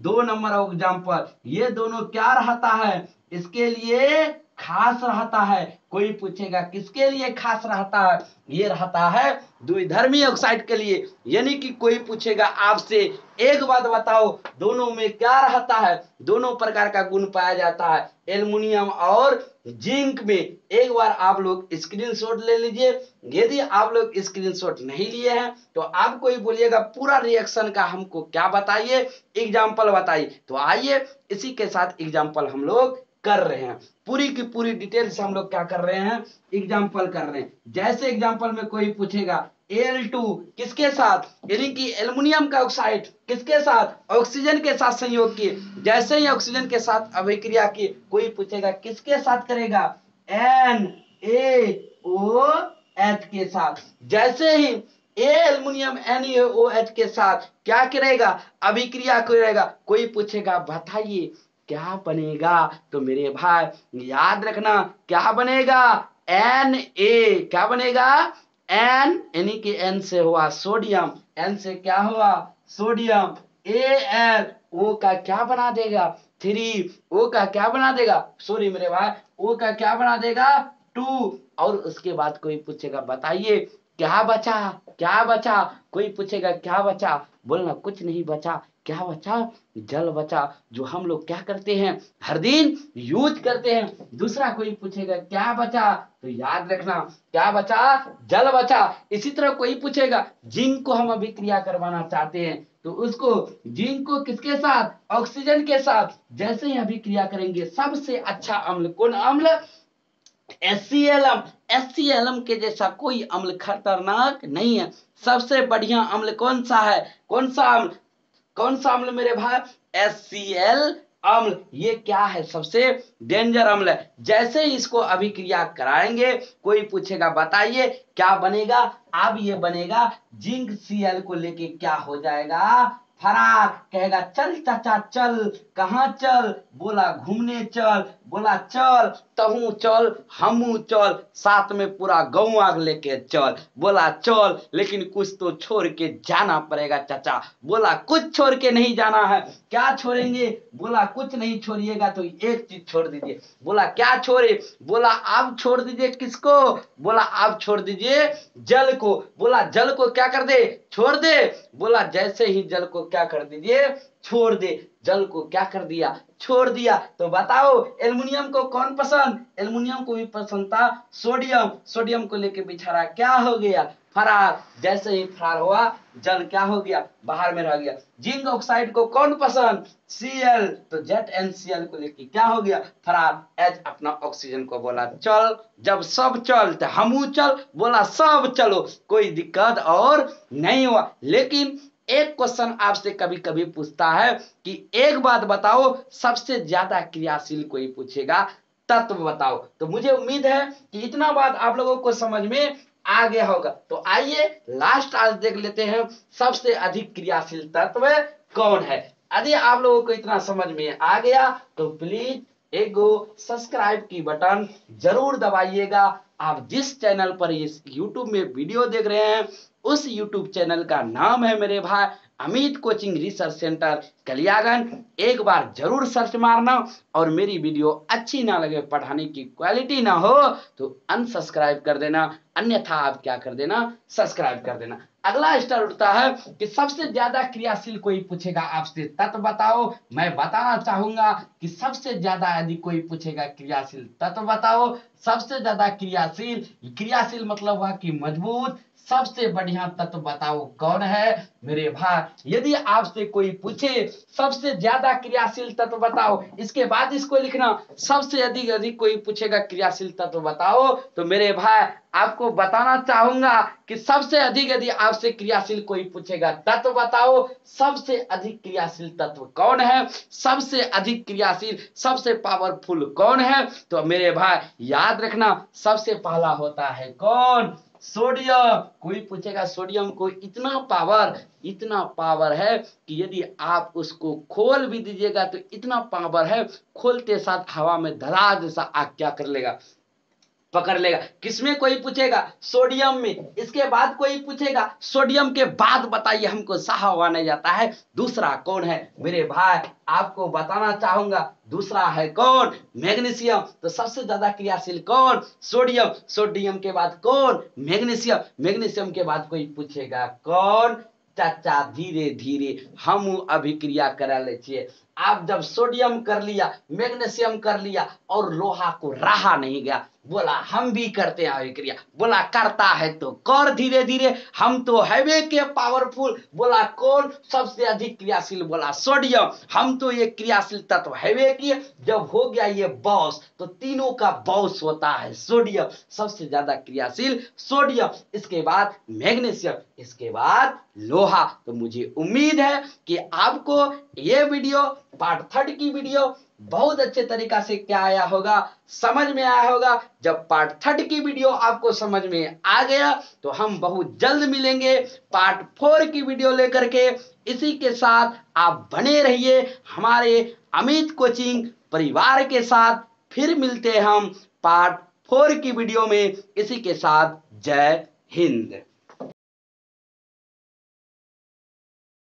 [SPEAKER 1] 2 नंबर एग्जाम्पल। ये दोनों क्या रहता है, इसके लिए खास रहता है। कोई पूछेगा किसके लिए खास रहता है, ये रहता है द्विधर्मी ऑक्साइड के लिए। यानी कि कोई पूछेगा आपसे, एक बात बताओ, दोनों में क्या रहता है, दोनों प्रकार का गुण पाया जाता है एल्युमिनियम और जिंक में। एक बार आप लोग स्क्रीनशॉट ले लीजिए। यदि आप लोग स्क्रीनशॉट नहीं लिए हैं, तो आप कोई बोलिएगा पूरा रिएक्शन का हमको क्या बताइए, एग्जाम्पल बताइए। तो आइए इसी के साथ एग्जाम्पल हम लोग कर रहे हैं, पूरी की पूरी डिटेल से हम लोग क्या कर रहे हैं, एग्जाम्पल कर रहे हैं। जैसे एग्जाम्पल में कोई पूछेगा Al2 किसके साथ, यानी कि एल्युमिनियम का ऑक्साइड किसके साथ, ऑक्सीजन के साथ संयोग किए। जैसे ही ऑक्सीजन के साथ अभिक्रिया की, कोई पूछेगा किसके साथ करेगा, NaOH के साथ। जैसे ही एल्युमिनियम NaOH के साथ क्या करेगा, अभिक्रिया करेगा। कोई पूछेगा बताइए क्या बनेगा, तो मेरे भाई याद रखना क्या बनेगा, Na, क्या बनेगा, N यानी कि N से हुआ सोडियम, N से क्या हुआ सोडियम, Al O का क्या बना देगा 3, O का क्या बना देगा, सॉरी मेरे भाई, O का क्या बना देगा 2। और उसके बाद कोई पूछेगा बताइए क्या बचा, क्या बचा, कोई पूछेगा क्या बचा, बोलना कुछ नहीं बचा। क्या बचा, जल बचा, जो हम लोग क्या करते हैं, हर दिन यूज करते हैं। दूसरा कोई पूछेगा क्या बचा, तो याद रखना क्या बचा, जल बचा। इसी तरह कोई पूछेगा जिंक को हम अभिक्रिया करवाना चाहते हैं, तो उसको जिंक को किसके साथ, ऑक्सीजन के साथ। जैसे ही अभिक्रिया करेंगे, सबसे अच्छा अम्ल कौन अम्ल, HClM। HClM के जैसा कोई अम्ल खतरनाक नहीं है। सबसे बढ़िया अम्ल कौन सा है, कौन सा अम्ल, कौन सा अम्ल मेरे भाई, HCl अम्ल। ये क्या है, सबसे डेंजर अम्ल है। जैसे ही इसको अभिक्रिया कराएंगे, कोई पूछेगा बताइए क्या बनेगा, अब ये बनेगा जिंक Cl को लेके क्या हो जाएगा, फरार। कहेगा चल चाचा चल, कहाँ चल, बोला घूमने चल, बोला चल तहू चल हमू चल, साथ में पूरा गाँव आग लेके चल, बोला चल लेकिन कुछ तो छोड़ के जाना पड़ेगा चाचा। बोला कुछ छोड़ के नहीं जाना है, क्या छोड़ेंगे, बोला कुछ नहीं छोड़िएगा तो एक चीज छोड़ दीजिए। बोला क्या छोड़े, बोला आप छोड़ दीजिए किसको, बोला आप छोड़ दीजिए जल को। बोला जल को क्या कर दे, छोड़ दे। बोला जैसे ही जल को क्या कर दीजिए, छोड़ दे, जल को क्या कर दिया, छोड़ दिया। तो बताओ एल्युमिनियम को कौन पसंद, एल्युमिनियम को भी पसंद था सोडियम, सोडियम को लेके बेचारा क्या हो गया, फरार। जैसे ही फरार हुआ जल क्या हो गया, बाहर में रह गया। जिंक ऑक्साइड को कौन पसंद, Cl, तो ZnCl को लेके क्या हो गया, फरार। H अपना ऑक्सीजन को बोला चल, जब सब चल तो हमू चल, बोला सब चलो, कोई दिक्कत और नहीं हुआ। लेकिन एक क्वेश्चन आपसे कभी कभी पूछता है कि एक बात बताओ, सबसे ज्यादा क्रियाशील कोई पूछेगा तत्व बताओ। तो मुझे उम्मीद है कि इतना बात आप लोगों को समझ में आ गया होगा। तो आइए लास्ट आज देख लेते हैं सबसे अधिक क्रियाशील तत्व कौन है। यदि आप लोगों को इतना समझ में आ गया तो प्लीज एक गो सब्सक्राइब की बटन जरूर दबाइएगा। आप जिस चैनल पर इस YouTube में वीडियो देख रहे हैं उस YouTube चैनल का नाम है मेरे भाई Amit coaching research centre Kaliaganj. एक बार जरूर सर्च मारना, और मेरी वीडियो अच्छी ना लगे, पढ़ाने की क्वालिटी ना हो तो अनसब्सक्राइब कर देना, अन्यथा आप क्या कर देना, सब्सक्राइब कर देना। अगला स्टार उठता है कि सबसे ज्यादा क्रियाशील कोई पूछेगा आपसे तत्व बताओ। मैं बताना चाहूंगा कि सबसे ज्यादा यदि कोई पूछेगा क्रियाशील तत्व बताओ, सबसे ज्यादा क्रियाशील, क्रियाशील मतलब हुआ कि मजबूत, सबसे बढ़िया तत्व बताओ कौन है मेरे भाई। यदि आपसे कोई पूछे सबसे ज्यादा क्रियाशील तत्व बताओ, इसके बाद इसको लिखना, सबसे अधिक कोई पूछेगा क्रियाशील तत्व बताओ, तो मेरे भाई आपको बताना चाहूंगा कि सबसे अधिक यदि आपसे क्रियाशील कोई पूछेगा तत्व बताओ, सबसे अधिक क्रियाशील तत्व कौन है, सबसे अधिक क्रियाशील, सबसे पावरफुल कौन है, तो मेरे भाई याद रखना सबसे पहला होता है कौन, सोडियम। कोई पूछेगा सोडियम को इतना पावर है कि यदि आप उसको खोल भी दीजिएगा तो इतना पावर है, खोलते साथ हवा में धड़ास जैसा आग क्या कर लेगा, पकड़ लेगा। किसमें कोई पूछेगा, सोडियम में। इसके बाद कोई पूछेगा सोडियम के बाद बताइए हमको साह हुआ नहीं जाता है, दूसरा कौन है मेरे भाई, आपको बताना चाहूंगा दूसरा है कौन, मैग्नीशियम। तो सबसे ज्यादा क्रियाशील कौन, सोडियम, सोडियम के बाद कौन, मैग्नीशियम, मैग्नीशियम के बाद कोई पूछेगा कौन, चाचा धीरे धीरे हम अभिक्रिया करा ले छिए। आप जब सोडियम कर लिया, मैग्नीशियम कर लिया और लोहा को रहा नहीं गया, बोला हम भी करते हैं अभिक्रिया, बोला करता है तो कर धीरे धीरे, हम तो हैवे के पावरफुल, बोला कौन सबसे अधिक क्रियाशील, बोला सोडियम, हम तो ये क्रियाशील तत्व हैवे किए। जब हो गया ये बॉस, तो तीनों का बॉस होता है सोडियम, सबसे ज्यादा क्रियाशील सोडियम, इसके बाद मैग्नीशियम, इसके बाद लोहा। तो मुझे उम्मीद है कि आपको ये वीडियो पार्ट 3 की वीडियो बहुत अच्छे तरीका से क्या आया होगा, समझ में आया होगा। जब पार्ट 3 की वीडियो आपको समझ में आ गया तो हम बहुत जल्द मिलेंगे पार्ट 4 की वीडियो लेकर के। इसी के साथ आप बने रहिए हमारे अमित कोचिंग परिवार के साथ। फिर मिलते हैं हम पार्ट 4 की वीडियो में। इसी के साथ जय हिंद।